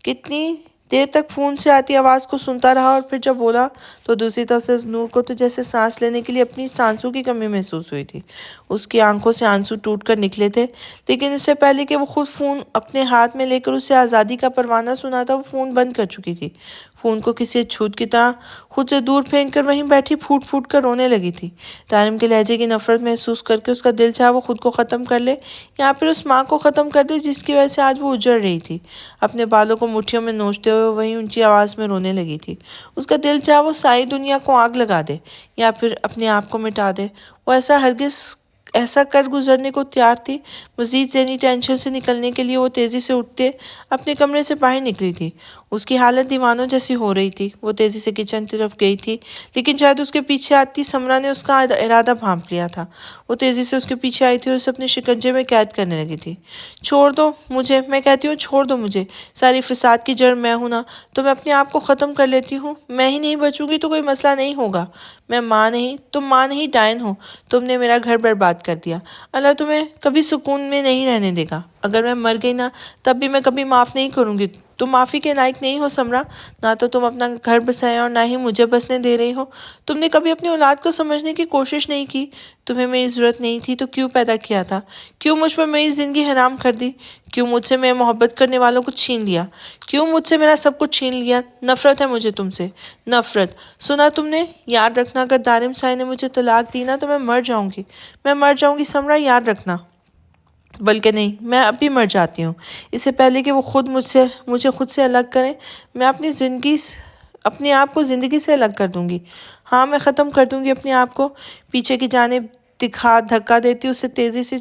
کتنی دیر تک فون سے آتی آواز کو سنتا رہا، اور پھر جب بولا تو دوسری طرف سے نور کو تو جیسے سانس لینے کے لیے اپنی سانسوں کی کمی محسوس ہوئی تھی۔ اس کی آنکھوں سے آنسو ٹوٹ کر نکلے تھے، لیکن اس سے پہلے کہ وہ خود فون اپنے ہاتھ میں لے کر اسے آزادی کا پروانہ سناتا، وہ فون بند کر چکی تھی۔ فون کو کسی چھوت کی طرح خود سے دور پھینک کر وہیں بیٹھی پھوٹ پھوٹ کر رونے لگی تھی۔ دارم کے لہجے کی نفرت محسوس کر کے اس کا دل چاہا وہ خود کو ختم کر لے، یا پھر اس ماں کو ختم کر دے جس کی وجہ سے آج وہ اجڑ رہی تھی۔ اپنے بالوں کو مٹھیوں میں نوچتے ہوئے وہیں اونچی آواز میں رونے لگی تھی۔ اس کا دل چاہا وہ ساری دنیا کو آگ لگا دے یا پھر اپنے آپ کو مٹا دے، وہ ایسا کر گزرنے کو تیار تھی۔ مزید ذہنی ٹینشن سے نکلنے کے لیے وہ تیزی سے اٹھتے اپنے کمرے سے باہر نکلی تھی۔ اس کی حالت دیوانوں جیسی ہو رہی تھی۔ وہ تیزی سے کچن طرف گئی تھی، لیکن شاید اس کے پیچھے آتی سمرا نے اس کا ارادہ بھانپ لیا تھا۔ وہ تیزی سے اس کے پیچھے آئی تھی اور اسے اپنے شکنجے میں قید کرنے لگی تھی۔ چھوڑ دو مجھے، میں کہتی ہوں چھوڑ دو مجھے، ساری فساد کی جڑ میں ہوں نا، تو میں اپنے آپ کو ختم کر لیتی ہوں۔ میں ہی نہیں بچوں گی تو کوئی مسئلہ نہیں ہوگا۔ میں ماں نہیں، تم ماں نہیں، ڈائن ہو، تم نے میرا گھر برباد کر دیا، اللہ تمہیں کبھی سکون میں نہیں رہنے دے گا۔ اگر میں مر گئی نا تب بھی میں کبھی معاف نہیں کروں گی۔ تم معافی کے لائق نہیں ہو سمرا، نہ تو تم اپنا گھر بسایا اور نہ ہی مجھے بسنے دے رہی ہو۔ تم نے کبھی اپنی اولاد کو سمجھنے کی کوشش نہیں کی۔ تمہیں میری ضرورت نہیں تھی تو کیوں پیدا کیا تھا؟ کیوں مجھ پر میری زندگی حرام کر دی؟ کیوں مجھ سے میرے محبت کرنے والوں کو چھین لیا؟ کیوں مجھ سے میرا سب کچھ چھین لیا؟ نفرت ہے مجھے تم سے، نفرت۔ سنا تم نے؟ یاد رکھنا اگر دارم سائی نے مجھے طلاق دی نا تو میں مر جاؤں گی، میں مر جاؤں گی سمرا، یاد رکھنا۔ بلکہ نہیں، میں اب بھی مر جاتی ہوں، اس سے پہلے کہ وہ مجھے خود سے الگ کریں۔ میں اپنے آپ کو زندگی سے الگ کر دوں گی۔ ہاں، میں ختم کر دوں گی اپنے آپ کو۔ پیچھے کی جانب دھکا دیتی اسے تیزی سے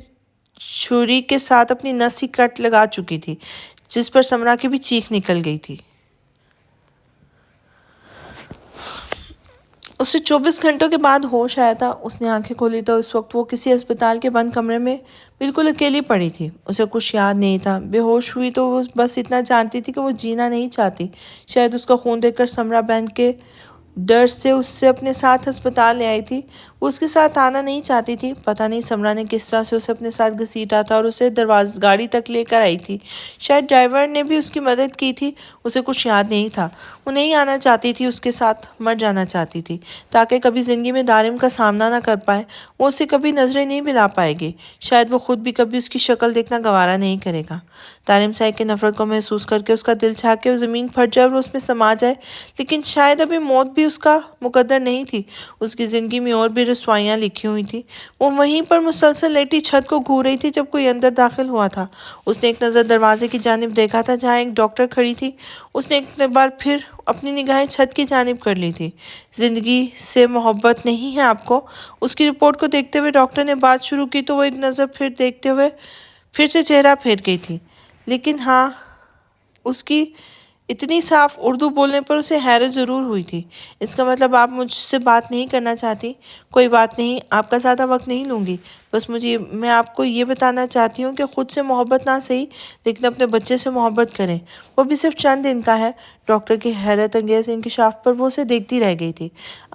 چھری کے ساتھ اپنی نس ہی کٹ لگا چکی تھی، جس پر سمرا کی بھی چیخ نکل گئی تھی۔ اسے 24 گھنٹوں کے بعد ہوش آیا تھا۔ اس نے آنکھیں کھولی تو اس وقت وہ کسی اسپتال کے بند کمرے میں بالکل اکیلی پڑی تھی۔ اسے کچھ یاد نہیں تھا۔ بے ہوش ہوئی تو وہ بس اتنا جانتی تھی کہ وہ جینا نہیں چاہتی۔ شاید اس کا خون دیکھ کر سمرا بہن کے ڈر سے اسے اپنے ساتھ ہسپتال لے آئی تھی۔ وہ اس کے ساتھ آنا نہیں چاہتی تھی۔ پتہ نہیں سمرا نے کس طرح سے اسے اپنے ساتھ گھسیٹا تھا اور اسے گاڑی تک لے کر آئی تھی۔ شاید ڈرائیور نے بھی اس کی مدد کی تھی۔ اسے کچھ یاد نہیں تھا۔ وہ نہیں آنا چاہتی تھی، اس کے ساتھ مر جانا چاہتی تھی تاکہ کبھی زندگی میں دارم کا سامنا نہ کر پائے۔ وہ اسے کبھی نظریں نہیں ملا پائے گی۔ شاید وہ خود بھی کبھی اس کی شکل دیکھنا گوارا نہیں کرے گا۔ دارم سائی کی نفرت کو محسوس کر کے اس کا دل چاہ کے وہ زمین پھٹ جائے اور اس میں سما جائے، لیکن شاید ابھی موت بھی اس کا مقدر نہیں تھی۔ اس کی زندگی میں اور بھی رسوائیاں لکھی ہوئی تھیں۔ وہ وہیں پر مسلسل لیٹی چھت کو گھور رہی تھی جب کوئی اندر داخل ہوا تھا۔ اس نے ایک نظر دروازے کی جانب دیکھا تھا جہاں ایک ڈاکٹر کھڑی تھی۔ اس نے ایک بار پھر اپنی نگاہیں چھت کی جانب کر لی تھی۔ زندگی سے محبت نہیں ہے آپ کو؟ اس کی رپورٹ کو دیکھتے ہوئے ڈاکٹر نے بات شروع کی تو وہ ایک نظر پھر دیکھتے ہوئے پھر سے چہرہ پھیر گئی تھی، لیکن ہاں، اس کی اتنی صاف اردو بولنے پر اسے حیرت ضرور ہوئی تھی۔ اس کا مطلب آپ مجھ سے بات نہیں کرنا چاہتی؟ کوئی بات نہیں، آپ کا زیادہ وقت نہیں لوں گی۔ بس میں آپ کو یہ بتانا چاہتی ہوں کہ خود سے محبت نہ صحیح، لیکن اپنے بچے سے محبت کریں، وہ بھی صرف چند دن کا ہے۔ ڈاکٹر کی حیرت انگیز انکشاف پر وہ اسے دیکھتی رہ گئی تھی۔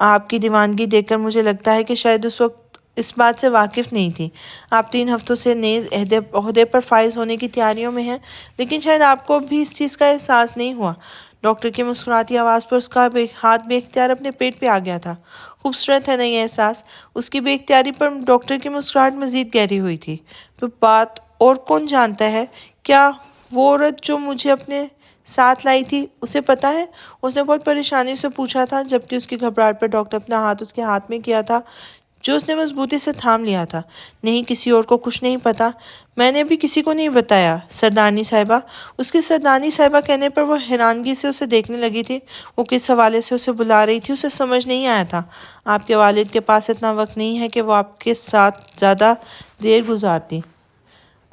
آپ کی دیوانگی دیکھ کر مجھے لگتا ہے کہ شاید اس وقت اس بات سے واقف نہیں تھی۔ آپ 3 ہفتوں سے نیز عہدے پر فائز ہونے کی تیاریوں میں ہیں، لیکن شاید آپ کو بھی اس چیز کا احساس نہیں ہوا۔ ڈاکٹر کی مسکراتی آواز پر اس کا ہاتھ بے اختیار اپنے پیٹ پہ آ گیا تھا۔ خوبصورت ہے نا یہ احساس؟ اس کی بے اختیاری پر ڈاکٹر کی مسکراہٹ مزید گہری ہوئی تھی۔ تو بات اور کون جانتا ہے؟ کیا وہ عورت جو مجھے اپنے ساتھ لائی تھی، اسے پتا ہے؟ اس نے بہت پریشانی سے پوچھا تھا، جبکہ اس کی گھبراہٹ پر ڈاکٹر اپنا ہاتھ اس کے ہاتھ میں کیا تھا جو اس نے مضبوطی سے تھام لیا تھا۔ نہیں، کسی اور کو کچھ نہیں پتا۔ میں نے ابھی کسی کو نہیں بتایا سردارنی صاحبہ۔ اس کی سردارنی صاحبہ کہنے پر وہ حیرانگی سے اسے دیکھنے لگی تھی۔ وہ کس حوالے سے اسے بلا رہی تھی اسے سمجھ نہیں آیا تھا۔ آپ کے والد کے پاس اتنا وقت نہیں ہے کہ وہ آپ کے ساتھ زیادہ دیر گزارتی۔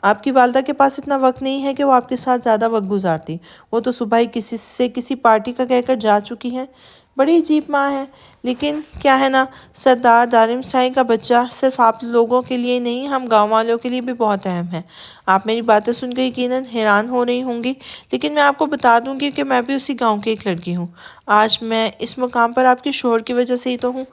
آپ کی والدہ کے پاس اتنا وقت نہیں ہے کہ وہ آپ کے ساتھ زیادہ وقت گزارتی۔ وہ تو صبح ہی کسی پارٹی کا کہہ کر جا چکی ہیں۔ بڑی عجیب ماں ہے، لیکن کیا ہے نا، سردار دارم سائی کا بچہ صرف آپ لوگوں کے لیے نہیں، ہم گاؤں والوں کے لیے بھی بہت اہم ہے۔ آپ میری باتیں سن کے یقیناً حیران ہو رہی ہوں گی، لیکن میں آپ کو بتا دوں گی کہ میں بھی اسی گاؤں کی ایک لڑکی ہوں۔ آج میں اس مقام پر آپ کے شوہر کی وجہ سے ہی تو ہوں۔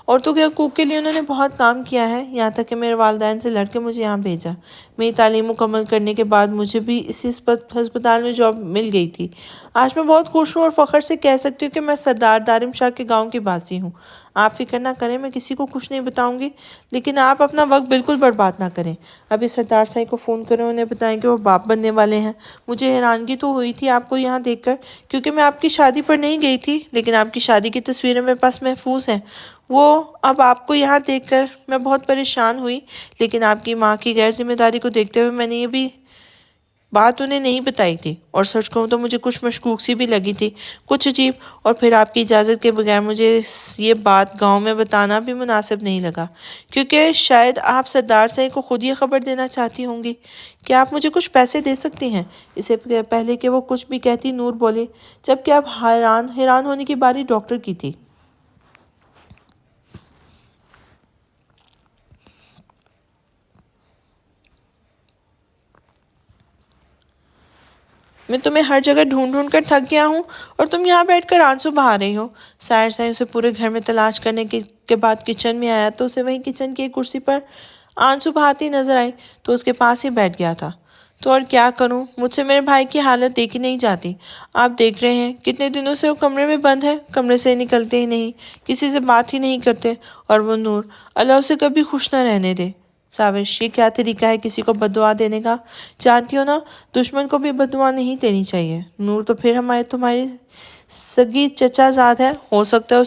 عورتوں کے حقوق کے لیے انہوں نے بہت کام کیا ہے، یہاں تک کہ میرے والدین سے لڑ کے مجھے یہاں بھیجا۔ میری تعلیم مکمل کرنے کے بعد مجھے بھی اسی ہسپتال میں جاب مل گئی تھی۔ آج میں بہت خوش ہوں اور فخر سے کہہ سکتی ہوں کہ میں سردار دارم شاہ کے گاؤں کی باسی ہوں۔ آپ فکر نہ کریں، میں کسی کو کچھ نہیں بتاؤں گی، لیکن آپ اپنا وقت بالکل برباد نہ کریں۔ ابھی سردار سائی کو فون کریں، انہیں بتائیں کہ وہ باپ بننے والے ہیں۔ مجھے حیرانگی تو ہوئی تھی آپ کو یہاں دیکھ کر، کیونکہ میں آپ کی شادی پر نہیں گئی تھی، لیکن آپ کی شادی کی تصویریں میرے پاس محفوظ ہیں۔ اب آپ کو یہاں دیکھ کر میں بہت پریشان ہوئی، لیکن آپ کی ماں کی غیر ذمہ داری کو دیکھتے ہوئے میں نے یہ بھی بات انہیں نہیں بتائی تھی، اور سچ کہوں تو مجھے کچھ مشکوک سی بھی لگی تھی، کچھ عجیب۔ اور پھر آپ کی اجازت کے بغیر مجھے یہ بات گاؤں میں بتانا بھی مناسب نہیں لگا، کیونکہ شاید آپ سردار سائی کو خود یہ خبر دینا چاہتی ہوں گی۔ کیا آپ مجھے کچھ پیسے دے سکتی ہیں؟ اس سے پہلے کہ وہ کچھ بھی کہتی نور بولی، جبکہ اب حیران ہونے کی باری ڈاکٹر کی تھی۔ میں تمہیں ہر جگہ ڈھونڈ کر تھک گیا ہوں اور تم یہاں بیٹھ کر آنسو بہا رہی ہو۔ ساحر سائی اسے پورے گھر میں تلاش کرنے کے بعد کچن میں آیا تو اسے وہیں کچن کی ایک کرسی پر آنسو بہاتی نظر آئی تو اس کے پاس ہی بیٹھ گیا تھا۔ تو اور کیا کروں، مجھ سے میرے بھائی کی حالت دیکھی نہیں جاتی۔ آپ دیکھ رہے ہیں کتنے دنوں سے وہ کمرے میں بند ہے، کمرے سے نکلتے ہی نہیں، کسی سے بات ہی نہیں کرتے، اور وہ نور، اللہ اسے کبھی خوش نہ رہنے دے۔ ساوش، یہ کیا طریقہ ہے کسی کو بددعا دینے کا؟ جانتی ہو نا، دشمن کو بھی بددعا نہیں دینی چاہیے۔ نور تو پھر تمہاری سگی چچا زاد ہے، ہو سکتا ہے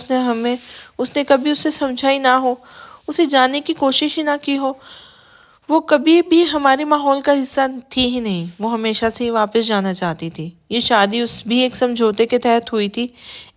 اس نے کبھی اسے سمجھا ہی نہ ہو، اسے جاننے کی کوشش ہی نہ کی ہو۔ وہ کبھی بھی ہمارے ماحول کا حصہ تھی ہی نہیں، وہ ہمیشہ سے ہی واپس جانا چاہتی تھی۔ یہ شادی بھی ایک سمجھوتے کے تحت ہوئی تھی،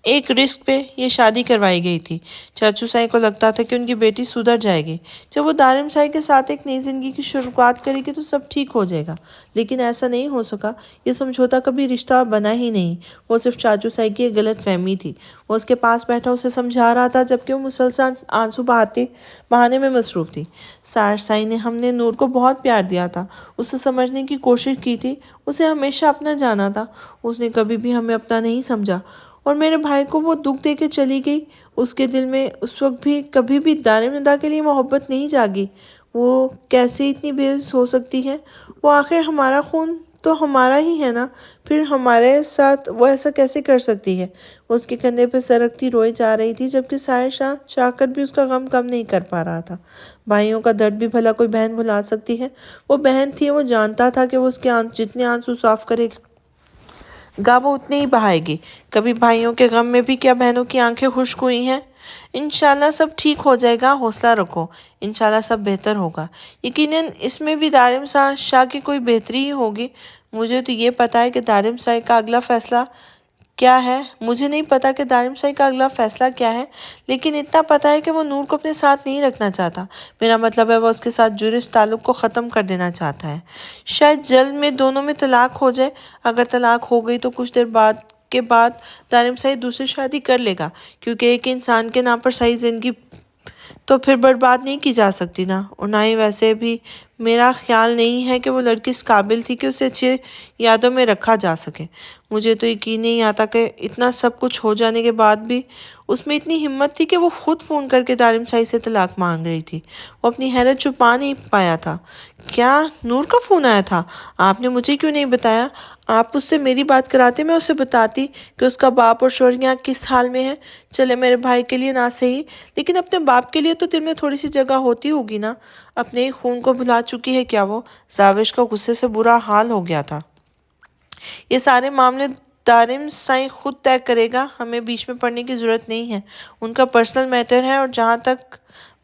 ایک رسک پہ یہ شادی کروائی گئی تھی۔ چاچو سائی کو لگتا تھا کہ ان کی بیٹی سدھر جائے گی، جب وہ دارم سائی کے ساتھ ایک نئی زندگی کی شروعات کرے گی تو سب ٹھیک ہو جائے گا، لیکن ایسا نہیں ہو سکا۔ یہ سمجھوتا کبھی رشتہ بنا ہی نہیں، وہ صرف چاچو سائی کی ایک غلط فہمی تھی۔ وہ اس کے پاس بیٹھا اسے سمجھا رہا تھا جبکہ وہ مسلسل آنسو بہانے میں مصروف تھی۔ سارش سائی نے ہم نے نور کو بہت پیار دیا تھا، اسے سمجھنے کی کوشش کی تھی، اسے ہمیشہ اپنا جانا تھا، اس نے کبھی بھی ہمیں اپنا نہیں سمجھا، اور میرے بھائی کو وہ دکھ دے کے چلی گئی۔ اس کے دل میں اس وقت بھی کبھی بھی دارم ندا کے لیے محبت نہیں جاگی۔ وہ کیسے اتنی بے حس ہو سکتی ہے؟ وہ آخر ہمارا خون تو ہمارا ہی ہے نا، پھر ہمارے ساتھ وہ ایسا کیسے کر سکتی ہے؟ وہ اس کے کندھے پہ سرکتی روئے جا رہی تھی جبکہ سارے چاہ کر بھی اس کا غم کم نہیں کر پا رہا تھا۔ بھائیوں کا درد بھی بھلا کوئی بہن بھلا سکتی ہے؟ وہ بہن تھی، وہ جانتا تھا کہ وہ اس کے جتنے آنسو صاف کرے گا وہ اتنے ہی بہائے گی۔ کبھی بھائیوں کے غم میں بھی کیا بہنوں کی آنکھیں خشک ہوئی ہیں؟ انشاءاللہ سب ٹھیک ہو جائے گا، حوصلہ رکھو، انشاءاللہ سب بہتر ہوگا۔ یقیناً اس میں بھی دارم شاہ کی کوئی بہتری ہی ہوگی۔ مجھے تو یہ پتا ہے کہ دارم سائی کا اگلا فیصلہ کیا ہے، لیکن اتنا پتا ہے کہ وہ نور کو اپنے ساتھ نہیں رکھنا چاہتا۔ میرا مطلب ہے وہ اس کے ساتھ جڑے اس تعلق کو ختم کر دینا چاہتا ہے۔ شاید جلد میں دونوں میں طلاق ہو جائے۔ اگر طلاق ہو گئی تو کچھ دیر کے بعد دارم سائی دوسری شادی کر لے گا، کیونکہ ایک انسان کے نام پر صحیح زندگی تو پھر برباد نہیں کی جا سکتی نا، اور نہ ہی ویسے بھی میرا خیال نہیں ہے کہ وہ لڑکی اس قابل تھی کہ اسے اچھی یادوں میں رکھا جا سکے۔ مجھے تو یقین نہیں آتا کہ اتنا سب کچھ ہو جانے کے بعد بھی اس میں اتنی ہمت تھی کہ وہ خود فون کر کے دارم سائی سے طلاق مانگ رہی تھی۔ وہ اپنی حیرت چھپا نہیں پایا تھا۔ کیا نور کا فون آیا تھا؟ آپ نے مجھے کیوں نہیں بتایا؟ آپ اس سے میری بات کراتے، میں اسے بتاتی کہ اس کا باپ اور شوہر یہاں کس حال میں ہے۔ چلے میرے بھائی کے لیے نہ صحیح، لیکن اپنے باپ کے لیے تو دل میں تھوڑی سی جگہ ہوتی ہوگی نا۔ اپنے ہی خون کو بھلا چکی ہے کیا وہ؟ ساوش کا غصے سے برا حال ہو گیا تھا۔ یہ سارے معاملے دارم سائی خود طے کرے گا، ہمیں بیچ میں پڑنے کی ضرورت نہیں ہے، ان کا پرسنل میٹر ہے۔ اور جہاں تک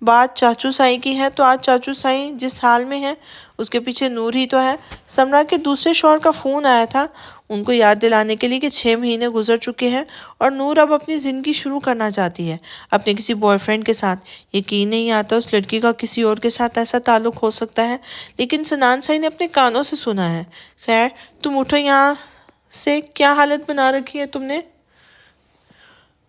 بات چاچو سائی کی ہے تو آج چاچو سائی جس حال میں ہے اس کے پیچھے نور ہی تو ہے۔ سمرا کے دوسرے شوہر کا فون آیا تھا ان کو یاد دلانے کے لیے کہ 6 مہینے گزر چکے ہیں اور نور اب اپنی زندگی شروع کرنا چاہتی ہے اپنے کسی بوائے فرینڈ کے ساتھ۔ یقین نہیں آتا اس لڑکی کا کسی اور کے ساتھ ایسا تعلق ہو سکتا ہے، لیکن سنان سائی نے اپنے کانوں سے سنا ہے۔ خیر تم اٹھو، یہاں سے کیا حالت بنا رکھی ہے تم نے؟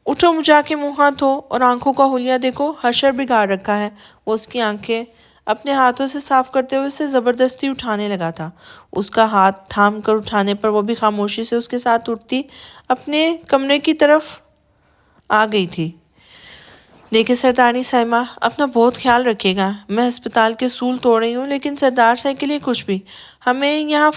اٹھو، جا کے منہ ہاتھ دھو اور آنکھوں کا حلیہ دیکھو، حشر بگاڑ رکھا ہے۔ وہ اس کی آنکھیں اپنے ہاتھوں سے صاف کرتے ہوئے اسے زبردستی اٹھانے لگا تھا۔ اس کا ہاتھ تھام کر اٹھانے پر وہ بھی خاموشی سے اس کے ساتھ اٹھتی اپنے کمرے کی طرف آ گئی تھی۔ لیکن سردارنی سائمہ اپنا بہت خیال رکھیے گا، میں ہسپتال کے اصول توڑ رہی ہوں، لیکن سردار سائی کے لیے کچھ بھی، ہمیں یہاں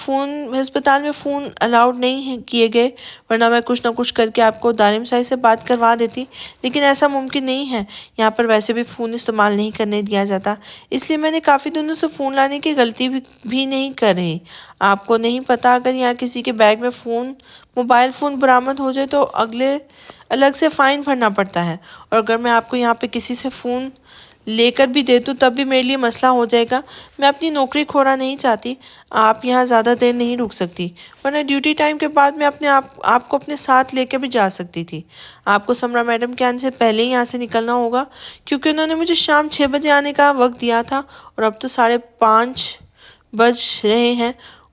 ہسپتال میں فون الاؤڈ نہیں کیے گئے، ورنہ میں کچھ نہ کچھ کر کے آپ کو دارم سائی سے بات کروا دیتی، لیکن ایسا ممکن نہیں ہے، یہاں پر ویسے بھی فون استعمال نہیں کرنے دیا جاتا، اس لیے میں نے کافی دنوں سے فون لانے کی غلطی بھی نہیں کر رہی۔ آپ کو نہیں پتا اگر یہاں کسی کے بیگ میں موبائل فون برآمد ہو جائے تو الگ سے فائن بھرنا پڑتا ہے، اور اگر میں آپ کو یہاں پہ کسی سے فون لے کر بھی دے دوں تب بھی میرے لیے مسئلہ ہو جائے گا۔ میں اپنی نوکری کھونا نہیں چاہتی، آپ یہاں زیادہ دیر نہیں رک سکتی، ورنہ ڈیوٹی ٹائم کے بعد میں آپ کو اپنے ساتھ لے کے بھی جا سکتی تھی۔ آپ کو سمرا میڈم کے آنے سے پہلے ہی یہاں سے نکلنا ہوگا، کیونکہ انہوں نے مجھے شام 6 بجے آنے کا وقت دیا تھا اور اب تو 5:30 بج رہے ہیں،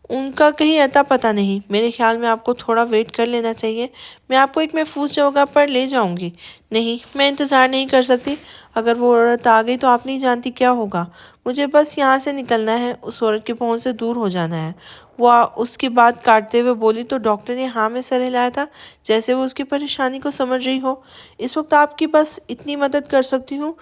ان کا کہیں اتا پتہ نہیں۔ میرے خیال میں آپ کو تھوڑا ویٹ کر لینا چاہیے، میں آپ کو ایک محفوظ جگہ پر لے جاؤں گی۔ نہیں، میں انتظار نہیں کر سکتی، اگر وہ عورت آ گئی تو آپ نہیں جانتی کیا ہوگا۔ مجھے بس یہاں سے نکلنا ہے، اس عورت کی پہنچ سے دور ہو جانا ہے۔ وہ اس کی بات کاٹتے ہوئے بولی تو ڈاکٹر نے ہاں میں سر ہلایا تھا، جیسے وہ اس کی پریشانی کو سمجھ رہی ہو۔ اس وقت آپ کی بس اتنی مدد کر سکتی ہوں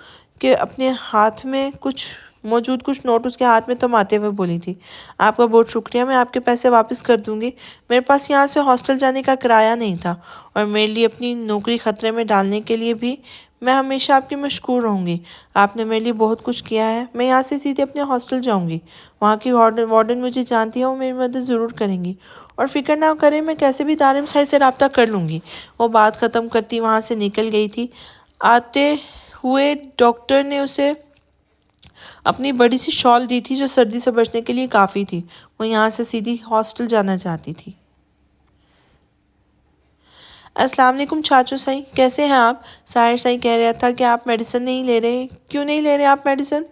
کہ اپنے ہاتھ میں کچھ موجود کچھ نوٹ اس کے ہاتھ میں تھماتے ہوئے بولی تھی۔ آپ کا بہت شکریہ، میں آپ کے پیسے واپس کر دوں گی۔ میرے پاس یہاں سے ہاسٹل جانے کا کرایہ نہیں تھا اور میرے لیے اپنی نوکری خطرے میں ڈالنے کے لیے بھی میں ہمیشہ آپ کی مشکور رہوں گی۔ آپ نے میرے لیے بہت کچھ کیا ہے۔ میں یہاں سے سیدھے اپنے ہاسٹل جاؤں گی۔ وہاں کی وارڈن مجھے جانتی ہے، وہ میری مدد ضرور کریں گی، اور فکر نہ کریں، میں کیسے بھی دارم صاحب سے رابطہ کر لوں گی۔ وہ بات ختم کرتی وہاں سے نکل گئی تھی۔ آتے ہوئے ڈاکٹر نے اسے اپنی بڑی سی شال دی تھی جو سردی سے بچنے کے لیے کافی تھی۔ وہ یہاں سے سیدھی ہاسٹل جانا چاہتی تھی۔ السلام علیکم چاچو سائی، کیسے ہیں آپ؟ ساحر سائی کہہ رہا تھا کہ آپ میڈیسن نہیں لے رہے۔ کیوں نہیں لے رہے آپ میڈیسن؟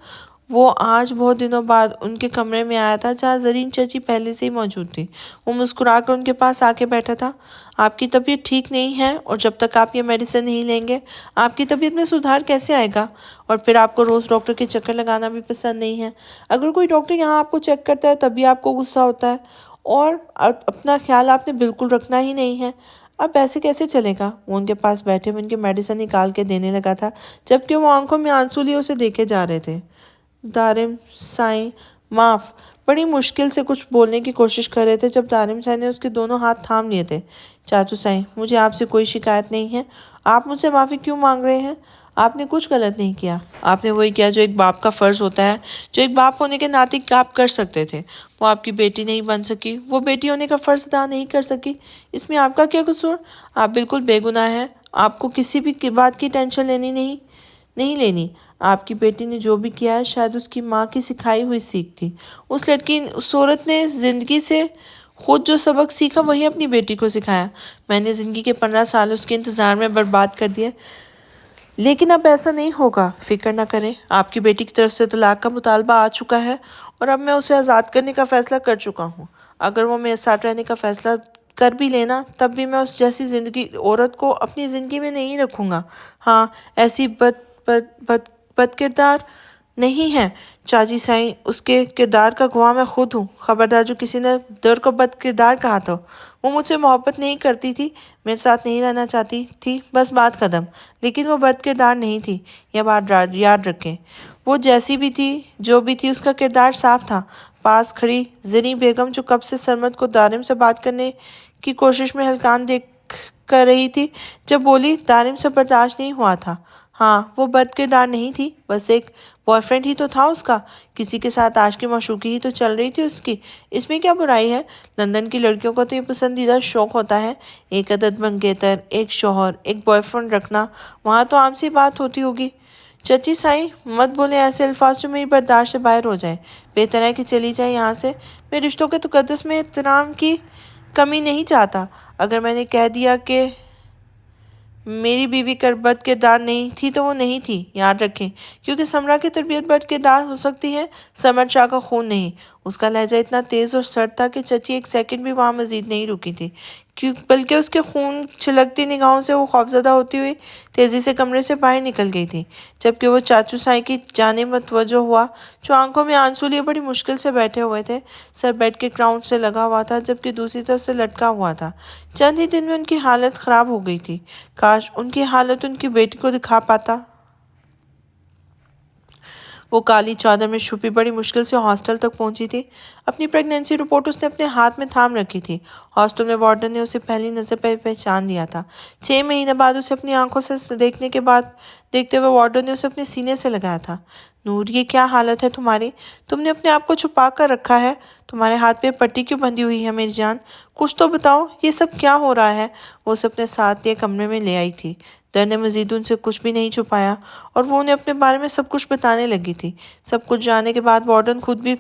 وہ آج بہت دنوں بعد ان کے کمرے میں آیا تھا جہاں زرین چچی پہلے سے ہی موجود تھی۔ وہ مسکرا کر ان کے پاس آ کے بیٹھا تھا۔ آپ کی طبیعت ٹھیک نہیں ہے، اور جب تک آپ یہ میڈیسن نہیں لیں گے آپ کی طبیعت میں سدھار کیسے آئے گا؟ اور پھر آپ کو روز ڈاکٹر کے چکر لگانا بھی پسند نہیں ہے۔ اگر کوئی ڈاکٹر یہاں آپ کو چیک کرتا ہے تب بھی آپ کو غصہ ہوتا ہے، اور اپنا خیال آپ نے بالکل رکھنا ہی نہیں ہے۔ اب ایسے کیسے چلے گا؟ وہ ان کے پاس بیٹھے ہوئے ان کی میڈیسن نکال کے دینے لگا تھا، جبکہ وہ آنکھوں میں آنسو لیے اسے دیکھے جا رہے تھے۔ دارم سائیں معاف، بڑی مشکل سے کچھ بولنے کی کوشش کر رہے تھے جب دارم سائیں نے اس کے دونوں ہاتھ تھام لیے تھے۔ چاچو سائیں، مجھے آپ سے کوئی شکایت نہیں ہے۔ آپ مجھ سے معافی کیوں مانگ رہے ہیں؟ آپ نے کچھ غلط نہیں کیا۔ آپ نے وہی کیا جو ایک باپ کا فرض ہوتا ہے، جو ایک باپ ہونے کے ناطے آپ کر سکتے تھے۔ وہ آپ کی بیٹی نہیں بن سکی، وہ بیٹی ہونے کا فرض ادا نہیں کر سکی، اس میں آپ کا کیا قصور؟ آپ بالکل بے گناہ ہیں، آپ کو کسی بھی بات کی ٹینشن نہیں لینی۔ آپ کی بیٹی نے جو بھی کیا ہے شاید اس کی ماں کی سکھائی ہوئی سیکھ تھی۔ اس عورت نے زندگی سے خود جو سبق سیکھا وہی اپنی بیٹی کو سکھایا۔ میں نے زندگی کے 15 سال اس کے انتظار میں برباد کر دیے، لیکن اب ایسا نہیں ہوگا۔ فکر نہ کریں، آپ کی بیٹی کی طرف سے طلاق کا مطالبہ آ چکا ہے، اور اب میں اسے آزاد کرنے کا فیصلہ کر چکا ہوں۔ اگر وہ میرے ساتھ رہنے کا فیصلہ کر بھی لینا تب بھی میں اس جیسی عورت کو اپنی زندگی میں نہیں رکھوں گا۔ ہاں، ایسی بد کردار نہیں ہے چاچی سائیں، اس کے کردار کا گواہ میں خود ہوں۔ خبردار، جو کسی نے در کو بد کردار کہا تو وہ مجھ سے محبت نہیں کرتی تھی، میرے ساتھ نہیں رہنا چاہتی تھی، بس بات ختم۔ لیکن وہ بد کردار نہیں تھی، یہ بات یاد رکھیں۔ وہ جیسی بھی تھی، جو بھی تھی، اس کا کردار صاف تھا۔ پاس کھڑی زریں بیگم جو کب سے سرمد کو دارم سے بات کرنے کی کوشش میں ہلکان دیکھ کر رہی تھی، جب بولی، دارم سے برداشت نہیں ہوا تھا۔ ہاں، وہ بد کردار نہیں تھی، بس ایک بوائے فرینڈ ہی تو تھا اس کا، کسی کے ساتھ عاشقی معشوقی ہی تو چل رہی تھی اس کی، اس میں کیا برائی ہے؟ لندن کی لڑکیوں کا تو یہ پسندیدہ شوق ہوتا ہے، ایک عدد منگیتر، ایک شوہر، ایک بوائے فرینڈ رکھنا، وہاں تو عام سی بات ہوتی ہوگی۔ چچی سائیں، مت بولے ایسے الفاظ جو میری برداشت سے باہر ہو جائیں۔ بہتر ہے کہ چلی جائیں یہاں سے۔ میں رشتوں کے تقدس میں احترام کی کمی نہیں چاہتا۔ اگر میں نے کہہ دیا کہ میری بیوی بد کردار نہیں تھی تو وہ نہیں تھی، یاد رکھیں، کیونکہ سمرا کی تربیت بد کردار ہو سکتی ہے، سمر شاہ کا خون نہیں۔ اس کا لہجہ اتنا تیز اور سرد تھا کہ چچی ایک سیکنڈ بھی وہاں مزید نہیں رکی تھی، بلکہ اس کے خون چھلکتی نگاہوں سے وہ خوفزدہ ہوتی ہوئی تیزی سے کمرے سے باہر نکل گئی تھی، جبکہ وہ چاچو سائیں کی جانب متوجہ ہوا، جو آنکھوں میں آنسو لیے بڑی مشکل سے بیٹھے ہوئے تھے۔ سر بیڈ کے گراؤنڈ سے لگا ہوا تھا، جبکہ دوسری طرف سے لٹکا ہوا تھا۔ چند ہی دن میں ان کی حالت خراب ہو گئی تھی۔ کاش ان کی حالت ان کی بیٹی کو دکھا پاتا۔ وہ کالی چادر میں چھپی بڑی مشکل سے ہاسٹل تک پہنچی تھی۔ اپنی پریگنینسی رپورٹ اس نے اپنے ہاتھ میں تھام رکھی تھی۔ ہاسٹل میں وارڈن نے اسے پہلی نظر پہ پہچان لیا تھا۔ 6 مہینے بعد اسے اپنی آنکھوں سے دیکھتے ہوئے وارڈن نے اسے اپنے سینے سے لگایا تھا۔ نور، یہ کیا حالت ہے تمہاری؟ تم نے اپنے آپ کو چھپا کر رکھا ہے، تمہارے ہاتھ پہ پٹی کیوں بندھی ہوئی ہے میری جان؟ کچھ تو بتاؤ، یہ سب کیا ہو رہا ہے؟ وہ اسے اپنے ساتھ لیے کمرے میں لے آئی تھی۔ در نے مزید ان سے کچھ بھی نہیں چھپایا، اور وہ انہیں اپنے بارے میں سب کچھ بتانے لگی تھی۔ سب کچھ جاننے کے بعد وارڈن خود بھی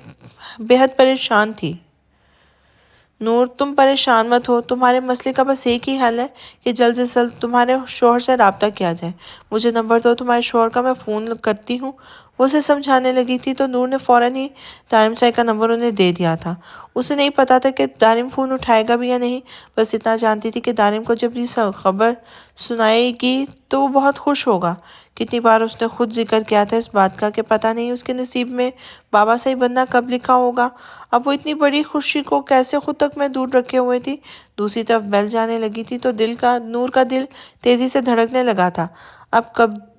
بے حد پریشان تھی۔ نور، تم پریشان مت ہو، تمہارے مسئلے کا بس ایک ہی حل ہے کہ جلد سے جلد تمہارے شوہر سے رابطہ کیا جائے۔ مجھے نمبر دو تمہارے شوہر کا، میں فون کرتی ہوں۔ وہ اسے سمجھانے لگی تھی تو نور نے فوراً ہی دارم صاحب کا نمبر انہیں دے دیا تھا۔ اسے نہیں پتا تھا کہ دارم فون اٹھائے گا بھی یا نہیں، بس اتنا جانتی تھی کہ دارم کو جب یہ خبر سنائے گی تو وہ بہت خوش ہوگا۔ کتنی بار اس نے خود ذکر کیا تھا اس بات کا کہ پتہ نہیں اس کے نصیب میں بابا صاحب بننا کب لکھا ہوگا۔ اب وہ اتنی بڑی خوشی کو کیسے خود تک میں دور رکھے ہوئے تھی۔ دوسری طرف بیل جانے لگی تھی تو نور کا دل تیزی سے دھڑکنے لگا تھا۔ اب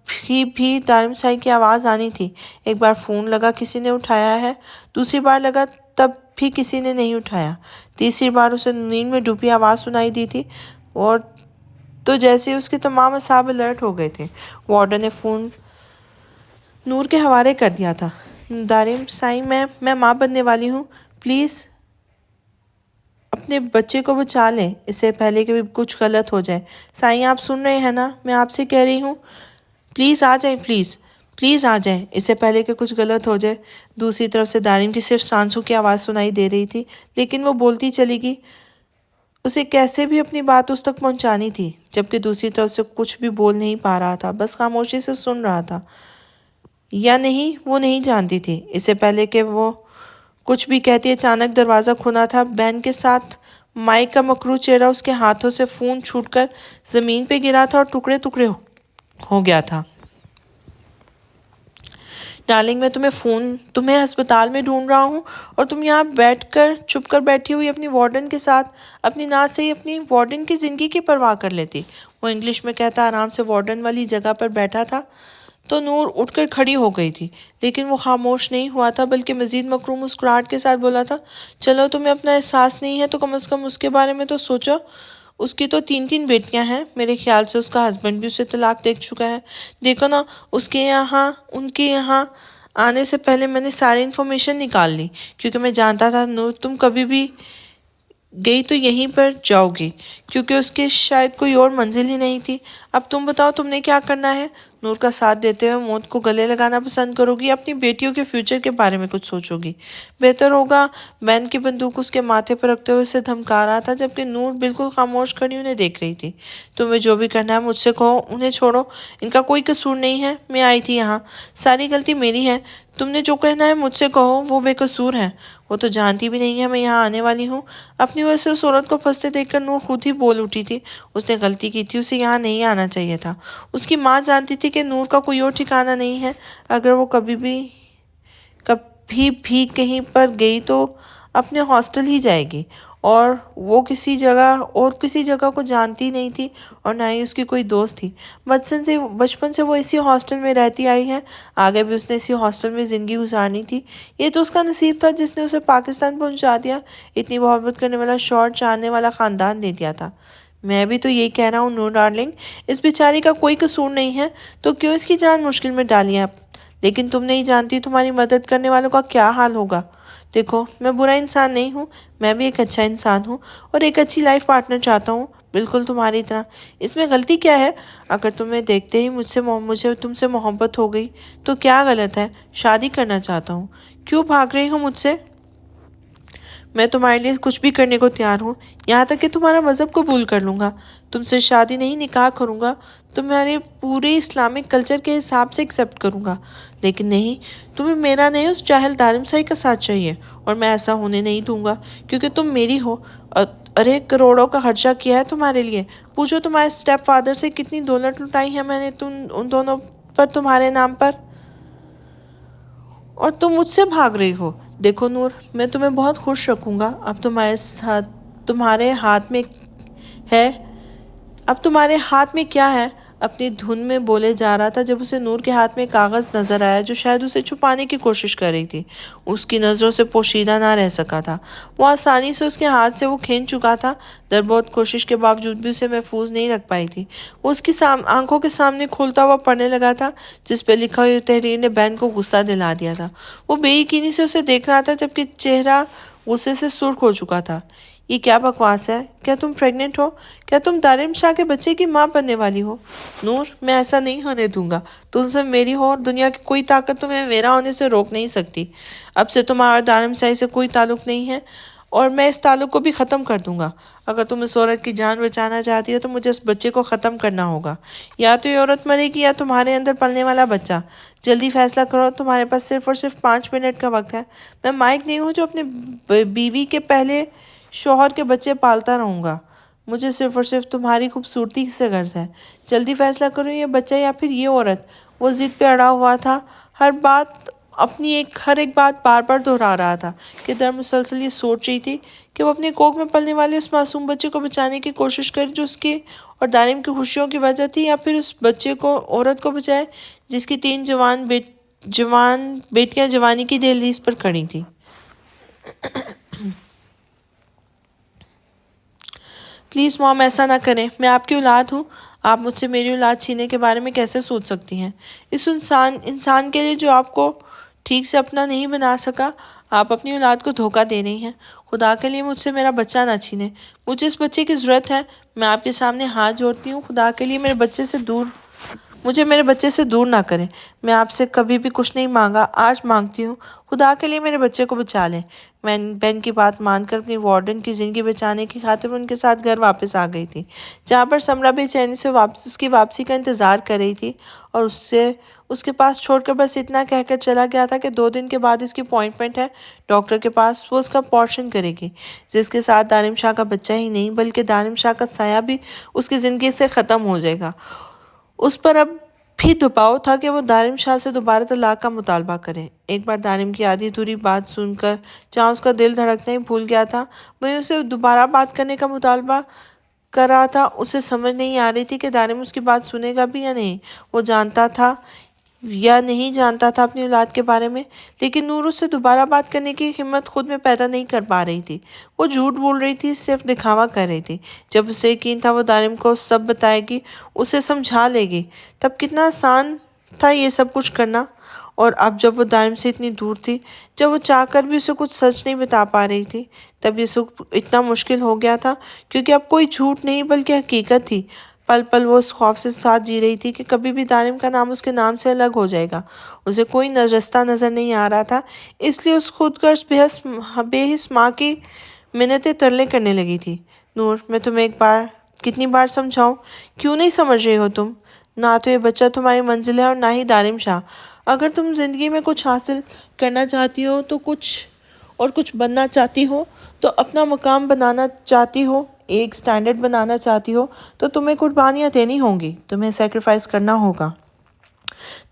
بھی دارم سائی کی آواز آنی تھی۔ ایک بار فون لگا کسی نے اٹھایا ہے، دوسری بار لگا تب بھی کسی نے نہیں اٹھایا، تیسری بار اسے نیند میں ڈوبی آواز سنائی دی تھی، اور تو جیسے اس کے تمام اعصاب الرٹ ہو گئے تھے۔ وارڈن نے فون نور کے حوالے کر دیا تھا۔ دارم سائی، میں ماں بننے والی ہوں، پلیز اپنے بچے کو بچا لیں اس سے پہلے کہ کچھ غلط ہو جائے۔ سائیں آپ سن رہے ہیں نا، میں آپ سے کہہ رہی ہوں پلیز آ جائیں، پلیز آ جائیں اس سے پہلے کہ کچھ غلط ہو جائے۔ دوسری طرف سے دارم کی صرف سانسوں کی آواز سنائی دے رہی تھی، لیکن وہ بولتی چلی گئی۔ اسے کیسے بھی اپنی بات اس تک پہنچانی تھی، جبکہ دوسری طرف سے کچھ بھی بول نہیں پا رہا تھا، بس خاموشی سے سن رہا تھا۔ یا نہیں، وہ نہیں جانتی تھی۔ اس سے پہلے کہ وہ کچھ بھی کہتی اچانک دروازہ کھلا تھا۔ بین کے ساتھ مائک کا مکروہ چہرہ اس کے ہاتھوں سے فون چھوٹ کر زمین پہ گرا تھا اور ٹکڑے ٹکڑے ہو گیا تھا۔ ڈارلنگ، میں تمہیں ہسپتال میں ڈھونڈ رہا ہوں، اور تم یہاں چھپ کر بیٹھی ہوئی اپنی وارڈن کے ساتھ اپنی ناز سے ہی اپنی وارڈن کی زندگی کی پرواہ کر لیتی۔ وہ انگلش میں کہتا آرام سے وارڈن والی جگہ پر بیٹھا تھا تو نور اٹھ کر کھڑی ہو گئی تھی، لیکن وہ خاموش نہیں ہوا تھا، بلکہ مزید مکروہ مسکراہٹ کے ساتھ بولا تھا، چلو تمہیں اپنا احساس نہیں ہے تو کم از کم اس کے بارے میں تو سوچو۔ اس کی تو 3 بیٹیاں ہیں، میرے خیال سے اس کا ہسبینڈ بھی اسے طلاق دے چکا ہے۔ دیکھو نا، ان کے یہاں آنے سے پہلے میں نے ساری انفارمیشن نکال لی، کیونکہ میں جانتا تھا نور تم کبھی بھی گئی تو یہیں پر جاؤ گی، کیونکہ اس کے شاید کوئی اور منزل ہی نہیں تھی۔ اب تم بتاؤ تم نے کیا کرنا ہے؟ نور کا ساتھ دیتے ہوئے موت کو گلے لگانا پسند کرو گی، اپنی بیٹیوں کے فیوچر کے بارے میں کچھ سوچو گی؟ بہتر ہوگا۔ بین کی بندوق اس کے ماتھے پر رکھتے ہوئے اسے دھمکا رہا تھا، جبکہ نور بالکل خاموش کھڑی انہیں دیکھ رہی تھی۔ تمہیں جو بھی کرنا ہے مجھ سے کہو، انہیں چھوڑو، ان کا کوئی قصور نہیں ہے۔ میں آئی تھی یہاں، ساری غلطی میری ہے۔ تم نے جو کہنا ہے مجھ سے کہو، وہ بے قصور ہے، وہ تو جانتی بھی نہیں ہے میں یہاں آنے والی ہوں۔ اپنی وجہ سے اس عورت کو پھنستے دیکھ کر نور خود ہی بول اٹھی تھی، اس نے غلطی کی تھی، اسے یہاں نہیں آنا چاہیے تھا۔ اس کی ماں جانتی تھی کہ نور کا کوئی اور ٹھکانہ نہیں ہے، اگر وہ کبھی بھی کہیں پر گئی تو اپنے ہاسٹل ہی جائے گی، اور وہ کسی جگہ کو جانتی نہیں تھی، اور نہ ہی اس کی کوئی دوست تھی۔ بچپن سے وہ اسی ہاسٹل میں رہتی آئی ہے، آگے بھی اس نے اسی ہاسٹل میں زندگی گزارنی تھی۔ یہ تو اس کا نصیب تھا جس نے اسے پاکستان پہنچا دیا، اتنی محبت کرنے والا شوہر، چاہنے والا خاندان دے دیا تھا۔ میں بھی تو یہی کہہ رہا ہوں نور ڈارلنگ، اس بیچاری کا کوئی قصور نہیں ہے، تو کیوں اس کی جان مشکل میں ڈالی ہے؟ لیکن تم نہیں جانتی تمہاری مدد کرنے والوں کا کیا حال ہوگا۔ دیکھو، میں برا انسان نہیں ہوں، میں بھی ایک اچھا انسان ہوں، اور ایک اچھی لائف پارٹنر چاہتا ہوں، بالکل تمہاری طرح۔ اس میں غلطی کیا ہے؟ اگر تمہیں دیکھتے ہی مجھے تم سے محبت ہو گئی تو کیا غلط ہے؟ شادی کرنا چاہتا ہوں، کیوں بھاگ رہی ہو مجھ سے؟ میں تمہارے لیے کچھ بھی کرنے کو تیار ہوں، یہاں تک کہ تمہارا مذہب قبول کر لوں گا، تم سے شادی نہیں نکاح کروں گا، تمہارے پورے اسلامک کلچر کے حساب سے ایکسیپٹ کروں گا، لیکن نہیں، تمہیں میرا نہیں اس جاہل دارم سائی کا ساتھ چاہیے، اور میں ایسا ہونے نہیں دوں گا، کیونکہ تم میری ہو۔ ارے کروڑوں کا خرچہ کیا ہے تمہارے لیے، پوچھو تمہارے اسٹیپ فادر سے کتنی دولت لٹائی ہے میں نے ان دونوں پر تمہارے نام پر، اور تم مجھ سے بھاگ رہی ہو۔ دیکھو نور، میں تمہیں بہت خوش رکھوں گا، اب تمہارے ہاتھ میں کیا ہے؟ اپنی دھن میں بولے جا رہا تھا جب اسے نور کے ہاتھ میں کاغذ نظر آیا جو شاید اسے چھپانے کی کوشش کر رہی تھی۔ اس کی نظروں سے پوشیدہ نہ رہ سکا تھا، وہ آسانی سے اس کے ہاتھ سے وہ کھینچ چکا تھا، بہت کوشش کے باوجود بھی اسے محفوظ نہیں رکھ پائی تھی۔ وہ اس کی آنکھوں کے سامنے کھولتا ہوا پڑھنے لگا تھا، جس پہ لکھا ہوئی تحریر نے بین کو غصہ دلا دیا تھا۔ وہ بے یقینی سے اسے دیکھ رہا تھا، جبکہ چہرہ غصے سے سرخ ہو چکا تھا۔ یہ کیا بکواس ہے؟ کیا تم پریگننٹ ہو؟ کیا تم دارم شاہ کے بچے کی ماں بننے والی ہو؟ نور، میں ایسا نہیں ہونے دوں گا، تم سے میری ہو، اور دنیا کی کوئی طاقت تمہیں میرا ہونے سے روک نہیں سکتی۔ اب سے تمہارا دارم سائی سے کوئی تعلق نہیں ہے، اور میں اس تعلق کو بھی ختم کر دوں گا۔ اگر تم اس عورت کی جان بچانا چاہتی ہو تو مجھے اس بچے کو ختم کرنا ہوگا، یا تو یہ عورت مرے گی یا تمہارے اندر پلنے والا بچہ۔ جلدی فیصلہ کرو، تمہارے پاس صرف اور صرف 5 منٹ کا وقت ہے۔ میں مائک نہیں ہوں جو اپنے بیوی کے پہلے شوہر کے بچے پالتا رہوں گا، مجھے صرف اور صرف تمہاری خوبصورتی سے غرض ہے۔ جلدی فیصلہ کرو، یہ بچہ یا پھر یہ عورت۔ وہ ضد پہ اڑا ہوا تھا، ہر بات اپنی ہر ایک بات بار بار دہرا رہا تھا کہ در مسلسل یہ سوچ رہی تھی کہ وہ اپنی کوکھ میں پلنے والے اس معصوم بچے کو بچانے کی کوشش کرے جو اس کے اور دارم کی خوشیوں کی وجہ تھی، یا پھر اس بچے کو، عورت کو بچائے جس کی 3 جوان بیٹیاں جوانی کی دہلیز پر کھڑی تھیں۔ پلیز مام، ایسا نہ کریں، میں آپ کی اولاد ہوں، آپ مجھ سے میری اولاد چھیننے کے بارے میں کیسے سوچ سکتی ہیں؟ اس انسان کے لیے جو آپ کو ٹھیک سے اپنا نہیں بنا سکا، آپ اپنی اولاد کو دھوکہ دے رہی ہیں۔ خدا کے لیے مجھ سے میرا بچہ نہ چھینیں، مجھے اس بچے کی ضرورت ہے، میں آپ کے سامنے ہاتھ جوڑتی ہوں، خدا کے لیے مجھے میرے بچے سے دور نہ کریں۔ میں آپ سے کبھی بھی کچھ نہیں مانگا، آج مانگتی ہوں، خدا کے لیے میرے بچے کو بچا لیں۔ میں بین کی بات مان کر اپنی وارڈن کی زندگی بچانے کی خاطر ان کے ساتھ گھر واپس آ گئی تھی، جہاں پر سمرا بے چینی سے اس کی واپسی کا انتظار کر رہی تھی، اور اس کے پاس چھوڑ کر بس اتنا کہہ کر چلا گیا تھا کہ 2 دن کے بعد اس کی اپوائنٹمنٹ ہے ڈاکٹر کے پاس، وہ اس کا اپریشن کرے گی، جس کے ساتھ دارم شاہ کا بچہ ہی نہیں بلکہ دارم شاہ کا سایہ بھی اس کی زندگی سے ختم ہو جائے گا۔ اس پر اب بھی دباؤ تھا کہ وہ دارم شاہ سے دوبارہ طلاق کا مطالبہ کرے۔ ایک بار دارم کی آدھی ادھوری بات سن کر جہاں اس کا دل دھڑکنا ہی بھول گیا تھا، وہیں اسے دوبارہ بات کرنے کا مطالبہ کر رہا تھا۔ اسے سمجھ نہیں آ رہی تھی کہ دارم اس کی بات سنے گا بھی یا نہیں، وہ جانتا تھا یا نہیں جانتا تھا اپنی اولاد کے بارے میں، لیکن نور اس سے دوبارہ بات کرنے کی ہمت خود میں پیدا نہیں کر پا رہی تھی۔ وہ جھوٹ بول رہی تھی، صرف دکھاوا کر رہی تھی۔ جب اسے یقین تھا وہ دارم کو سب بتائے گی، اسے سمجھا لے گی، تب کتنا آسان تھا یہ سب کچھ کرنا، اور اب جب وہ دارم سے اتنی دور تھی، جب وہ چاہ کر بھی اسے کچھ سچ نہیں بتا پا رہی تھی، تب یہ سب اتنا مشکل ہو گیا تھا، کیونکہ اب کوئی جھوٹ نہیں بلکہ حقیقت تھی۔ پل پل وہ اس خوف سے ساتھ جی رہی تھی کہ کبھی بھی دارم کا نام اس کے نام سے الگ ہو جائے گا۔ اسے کوئی رستہ نظر نہیں آ رہا تھا، اس لیے اس خود غرض بے حس ماں کی منتیں ترلے کرنے لگی تھی۔ نور، میں تمہیں کتنی بار سمجھاؤں؟ کیوں نہیں سمجھ رہی ہو تم؟ نہ تو یہ بچہ تمہاری منزل ہے اور نہ ہی دارم شاہ۔ اگر تم زندگی میں کچھ حاصل کرنا چاہتی ہو تو کچھ بننا چاہتی ہو، تو اپنا مقام بنانا چاہتی ہو، ایک سٹینڈرڈ بنانا چاہتی ہو، تو تمہیں قربانیاں دینی ہوں گی، تمہیں سیکریفائس کرنا ہوگا۔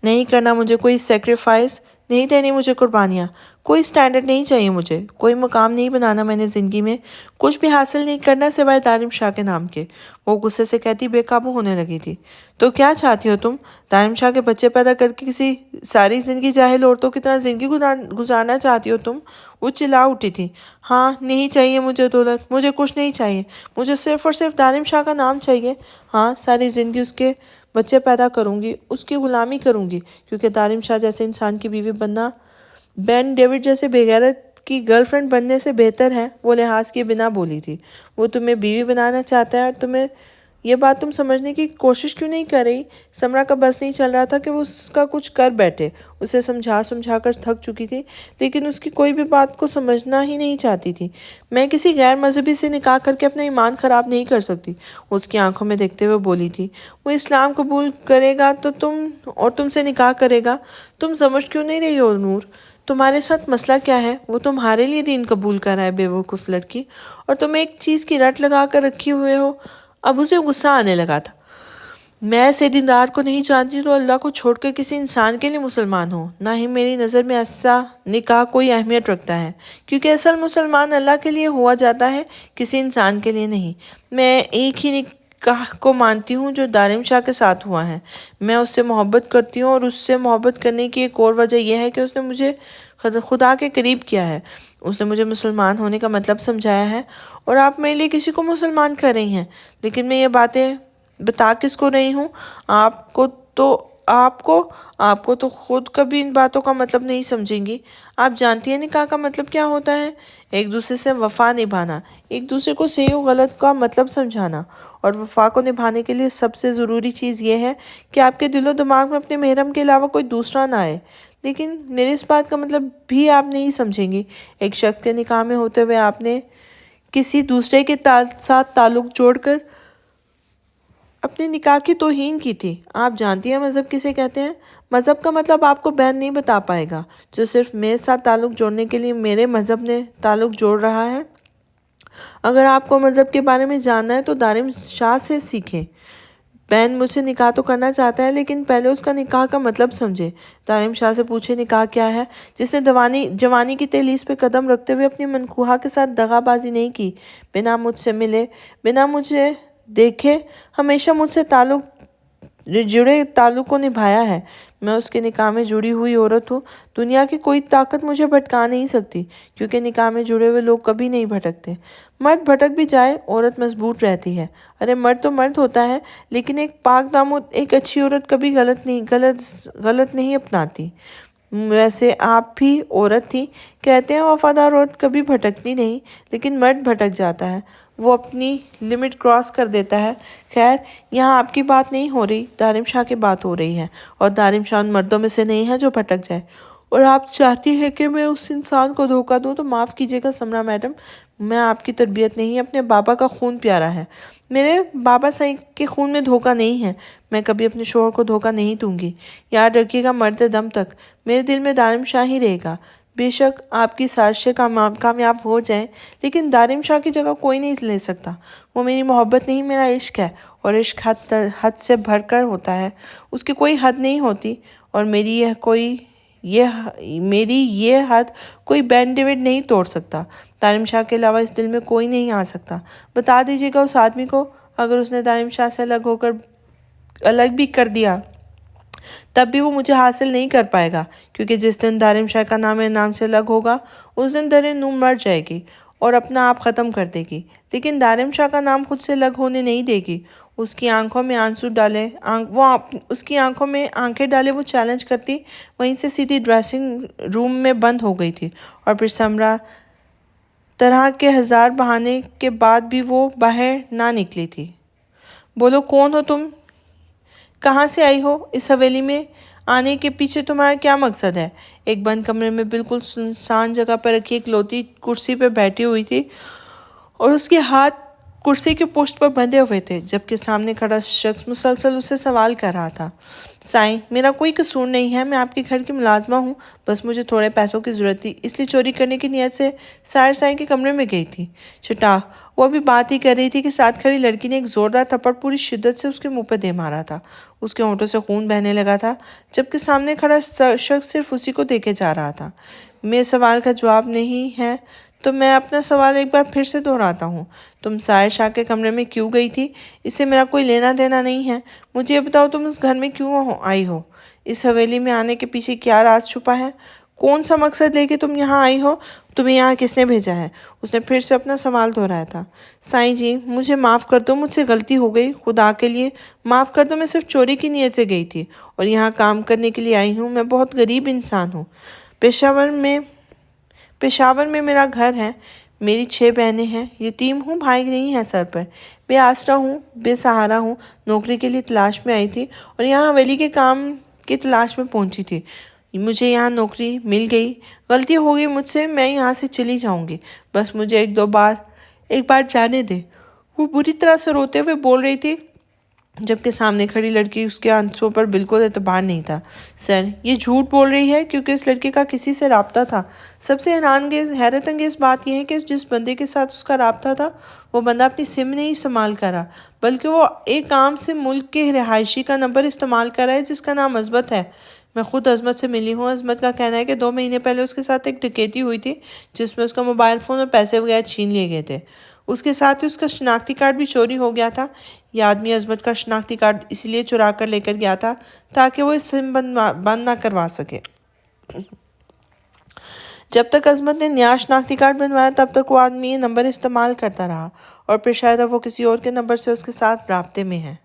نہیں کرنا مجھے کوئی سیکریفائس، نہیں دینی مجھے قربانیاں، کوئی سٹینڈرڈ نہیں چاہیے مجھے، کوئی مقام نہیں بنانا میں نے زندگی میں، کچھ بھی حاصل نہیں کرنا سوائے دارم شاہ کے نام کے۔ وہ غصے سے کہتی بے قابو ہونے لگی تھی۔ تو کیا چاہتی ہو تم؟ دارم شاہ کے بچے پیدا کر کے کسی ساری زندگی جاہل عورتوں کی طرح زندگی گزارنا چاہتی ہو تم؟ وہ چلا اٹھی تھی۔ ہاں، نہیں چاہیے مجھے دولت، مجھے کچھ نہیں چاہیے، مجھے صرف اور صرف دارم شاہ کا نام چاہیے۔ ہاں، ساری زندگی اس کے بچے پیدا کروں گی، اس کی غلامی کروں گی، کیونکہ دارم شاہ جیسے انسان کی بیوی بننا بین ڈیوڈ جیسے بے غیرت کی گرل فرینڈ بننے سے بہتر ہے۔ وہ لحاظ کیے بنا بولی تھی۔ وہ تمہیں بیوی بنانا چاہتا ہے، اور یہ بات تم سمجھنے کی کوشش کیوں نہیں کر رہی؟ سمرا کا بس نہیں چل رہا تھا کہ وہ اس کا کچھ کر بیٹھے، اسے سمجھا کر تھک چکی تھی، لیکن اس کی کوئی بھی بات کو سمجھنا ہی نہیں چاہتی تھی۔ میں کسی غیر مذہبی سے نکاح کر کے اپنا ایمان خراب نہیں کر سکتی، اس کی آنکھوں میں دیکھتے ہوئے بولی تھی۔ وہ اسلام قبول کرے گا تو تم سے نکاح کرے گا، تم سمجھ کیوں نہیں رہی ہو نور؟ تمہارے ساتھ مسئلہ کیا ہے؟ وہ تمہارے لیے دین قبول کر رہا ہے، بے وقوف لڑکی، اور تم ایک چیز کی رٹ لگا کر رکھی ہوئے ہو۔ اب اسے غصہ آنے لگا تھا۔ میں ایسے دیندار کو نہیں جانتی تو اللہ کو چھوڑ کر کسی انسان کے لیے مسلمان ہوں، نہ ہی میری نظر میں ایسا نکاح کوئی اہمیت رکھتا ہے، کیونکہ اصل مسلمان اللہ کے لیے ہوا جاتا ہے، کسی انسان کے لیے نہیں۔ میں ایک ہی نکاح کو مانتی ہوں جو دارم شاہ کے ساتھ ہوا ہے۔ میں اس سے محبت کرتی ہوں، اور اس سے محبت کرنے کی ایک اور وجہ یہ ہے کہ اس نے مجھے خدا کے قریب کیا ہے، اس نے مجھے مسلمان ہونے کا مطلب سمجھایا ہے، اور آپ میرے لیے کسی کو مسلمان کر رہی ہیں، لیکن میں یہ باتیں بتا کس کو رہی ہوں؟ آپ کو تو خود کبھی ان باتوں کا مطلب نہیں سمجھیں گی۔ آپ جانتی ہیں نکاح کا مطلب کیا ہوتا ہے؟ ایک دوسرے سے وفا نبھانا، ایک دوسرے کو صحیح و غلط کا مطلب سمجھانا، اور وفا کو نبھانے کے لیے سب سے ضروری چیز یہ ہے کہ آپ کے دل و دماغ میں اپنے محرم کے علاوہ کوئی دوسرا نہ آئے۔ لیکن میرے اس بات کا مطلب بھی آپ نہیں سمجھیں گی۔ ایک شخص کے نکاح میں ہوتے ہوئے آپ نے کسی دوسرے کے ساتھ تعلق جوڑ کر اپنے نکاح کی توہین کی تھی۔ آپ جانتی ہیں مذہب کسے کہتے ہیں؟ مذہب کا مطلب آپ کو بہن نہیں بتا پائے گا، جو صرف میرے ساتھ تعلق جوڑنے کے لیے میرے مذہب نے تعلق جوڑ رہا ہے۔ اگر آپ کو مذہب کے بارے میں جاننا ہے تو دارم شاہ سے سیکھیں۔ بہن مجھ سے نکاح تو کرنا چاہتا ہے، لیکن پہلے اس کا نکاح کا مطلب سمجھے۔ دارم شاہ سے پوچھے نکاح کیا ہے؟ جس نے جوانی کی دہلیز پہ قدم رکھتے ہوئے اپنی منکوہا کے ساتھ دغا بازی نہیں کی، بنا مجھ سے ملے، بنا مجھے دیکھے، ہمیشہ مجھ سے جڑے تعلق کو نبھایا ہے۔ میں اس کے نکاح میں جڑی ہوئی عورت ہوں۔ دنیا کی کوئی طاقت مجھے بھٹکا نہیں سکتی، کیونکہ نکاح میں جڑے ہوئے لوگ کبھی نہیں بھٹکتے۔ مرد بھٹک بھی جائے، عورت مضبوط رہتی ہے۔ ارے مرد تو مرد ہوتا ہے، لیکن ایک پاک دامن ایک اچھی عورت کبھی غلط نہیں اپناتی۔ ویسے آپ بھی عورت تھی، کہتے ہیں وفادار عورت کبھی بھٹکتی نہیں، لیکن مرد بھٹک جاتا ہے، وہ اپنی لمٹ کراس کر دیتا ہے۔ خیر، یہاں آپ کی بات نہیں ہو رہی، دارم شاہ کی بات ہو رہی ہے، اور دارم شاہ ان مردوں میں سے نہیں ہے جو بھٹک جائے۔ اور آپ چاہتی ہیں کہ میں اس انسان کو دھوکہ دوں تو معاف کیجیے گا سمرا میڈم، میں آپ کی تربیت نہیں، اپنے بابا کا خون پیارا ہے۔ میرے بابا سائی کے خون میں دھوکہ نہیں ہے، میں کبھی اپنے شوہر کو دھوکہ نہیں دوں گی۔ یاد رکھیے گا، مرتے دم تک میرے دل میں دارم شاہ ہی رہے گا۔ بے شک آپ کی سازشیں کامیاب ہو جائیں، لیکن دارم شاہ کی جگہ کوئی نہیں لے سکتا۔ وہ میری محبت نہیں، میرا عشق ہے، اور عشق حد سے بڑھ کر ہوتا ہے، اس کی کوئی حد نہیں ہوتی، اور میری یہ حد کوئی بین ڈیوڈ نہیں توڑ سکتا۔ دارم شاہ کے علاوہ اس دل میں کوئی نہیں آ سکتا۔ بتا دیجیے گا اس آدمی کو، اگر اس نے دارم شاہ سے الگ بھی کر دیا تب بھی وہ مجھے حاصل نہیں کر پائے گا، کیونکہ جس دن دارم شاہ کا نام میرے نام سے الگ ہوگا، اس دن در نور مر جائے گی اور اپنا آپ ختم کر دے گی، لیکن دارم شاہ کا نام خود سے الگ ہونے نہیں دے گی۔ اس کی آنکھوں میں آنکھیں ڈالے وہ چیلنج کرتی، وہیں سے سیدھی ڈریسنگ روم میں بند ہو گئی تھی، اور پھر سمرا طرح کے ہزار بہانے کے بعد بھی وہ باہر نہ نکلی تھی۔ بولو، کون ہو تم؟ کہاں سے آئی ہو؟ اس حویلی میں آنے کے پیچھے تمہارا کیا مقصد ہے؟ ایک بند کمرے میں بالکل سنسان جگہ پر رکھی ایک لوتی کرسی پہ بیٹھی ہوئی تھی، اور اس کے ہاتھ کرسی کے پشت پر بندھے ہوئے تھے، جبکہ سامنے کھڑا شخص مسلسل اسے سوال کر رہا تھا۔ سائیں، میرا کوئی قصور نہیں ہے، میں آپ کے گھر کی ملازمہ ہوں، بس مجھے تھوڑے پیسوں کی ضرورت تھی، اس لیے چوری کرنے کی نیت سے سائر سائیں کے کمرے میں گئی تھی۔ چٹاخ! وہ ابھی بات ہی کر رہی تھی کہ ساتھ کھڑی لڑکی نے ایک زوردار تھپڑ پوری شدت سے اس کے منہ پہ دے مارا تھا۔ اس کے ہونٹوں سے خون بہنے لگا تھا، جبکہ سامنے کھڑا شخص صرف اسی کو دیکھے جا رہا تھا۔ میرے سوال کا جواب نہیں ہے تو میں اپنا سوال ایک بار پھر سے دہراتا ہوں، تم سائر شاہ کے کمرے میں کیوں گئی تھی؟ اس سے میرا کوئی لینا دینا نہیں ہے، مجھے یہ بتاؤ تم اس گھر میں کیوں آئی ہو؟ اس حویلی میں آنے کے پیچھے کیا راز چھپا ہے؟ کون سا مقصد لے کے تم یہاں آئی ہو؟ تمہیں یہاں کس نے بھیجا ہے؟ اس نے پھر سے اپنا سوال دہرایا تھا۔ سائیں جی، مجھے معاف کر دو، مجھ سے غلطی ہو گئی، خدا کے لیے معاف کر دو، میں صرف چوری کی نیت سے گئی تھی اور یہاں کام کرنے کے لیے آئی ہوں، میں بہت غریب انسان ہوں، پشاور میں میرا گھر ہے، میری 6 بہنیں ہیں، یتیم ہوں، بھائی نہیں ہے سر پر، بے آسرا ہوں، بے سہارا ہوں، نوکری کے لیے تلاش میں آئی تھی اور یہاں حویلی کے کام کی تلاش میں پہنچی تھی، مجھے یہاں نوکری مل گئی، غلطی ہو گئی مجھ سے، میں یہاں سے چلی جاؤں گی، بس مجھے ایک بار جانے دے۔ وہ بری طرح سے روتے ہوئے بول رہی تھی، جبکہ سامنے کھڑی لڑکی اس کے آنسوؤں پر بالکل اعتبار نہیں تھا۔ سر، یہ جھوٹ بول رہی ہے، کیونکہ اس لڑکے کا کسی سے رابطہ تھا۔ سب سے حیرت انگیز بات یہ ہے کہ جس بندے کے ساتھ اس کا رابطہ تھا، وہ بندہ اپنی سم نہیں استعمال کر رہا، بلکہ وہ ایک عام سے ملک کے رہائشی کا نمبر استعمال کر رہا ہے جس کا نام عظمت ہے۔ میں خود عظمت سے ملی ہوں۔ عظمت کا کہنا ہے کہ 2 مہینے پہلے اس کے ساتھ ایک ڈکیتی ہوئی تھی، جس میں اس کا موبائل فون اور پیسے وغیرہ چھین لیے گئے تھے۔ اس کے ساتھ ہی اس کا شناختی کارڈ بھی چوری ہو گیا تھا۔ یہ آدمی عظمت کا شناختی کارڈ اس لیے چرا کر لے کر گیا تھا تاکہ وہ اس سم بند نہ کروا سکے۔ جب تک عظمت نے نیا شناختی کارڈ بنوایا تب تک وہ آدمی یہ نمبر استعمال کرتا رہا، اور پھر شاید اب وہ کسی اور کے نمبر سے اس کے ساتھ رابطے میں ہے۔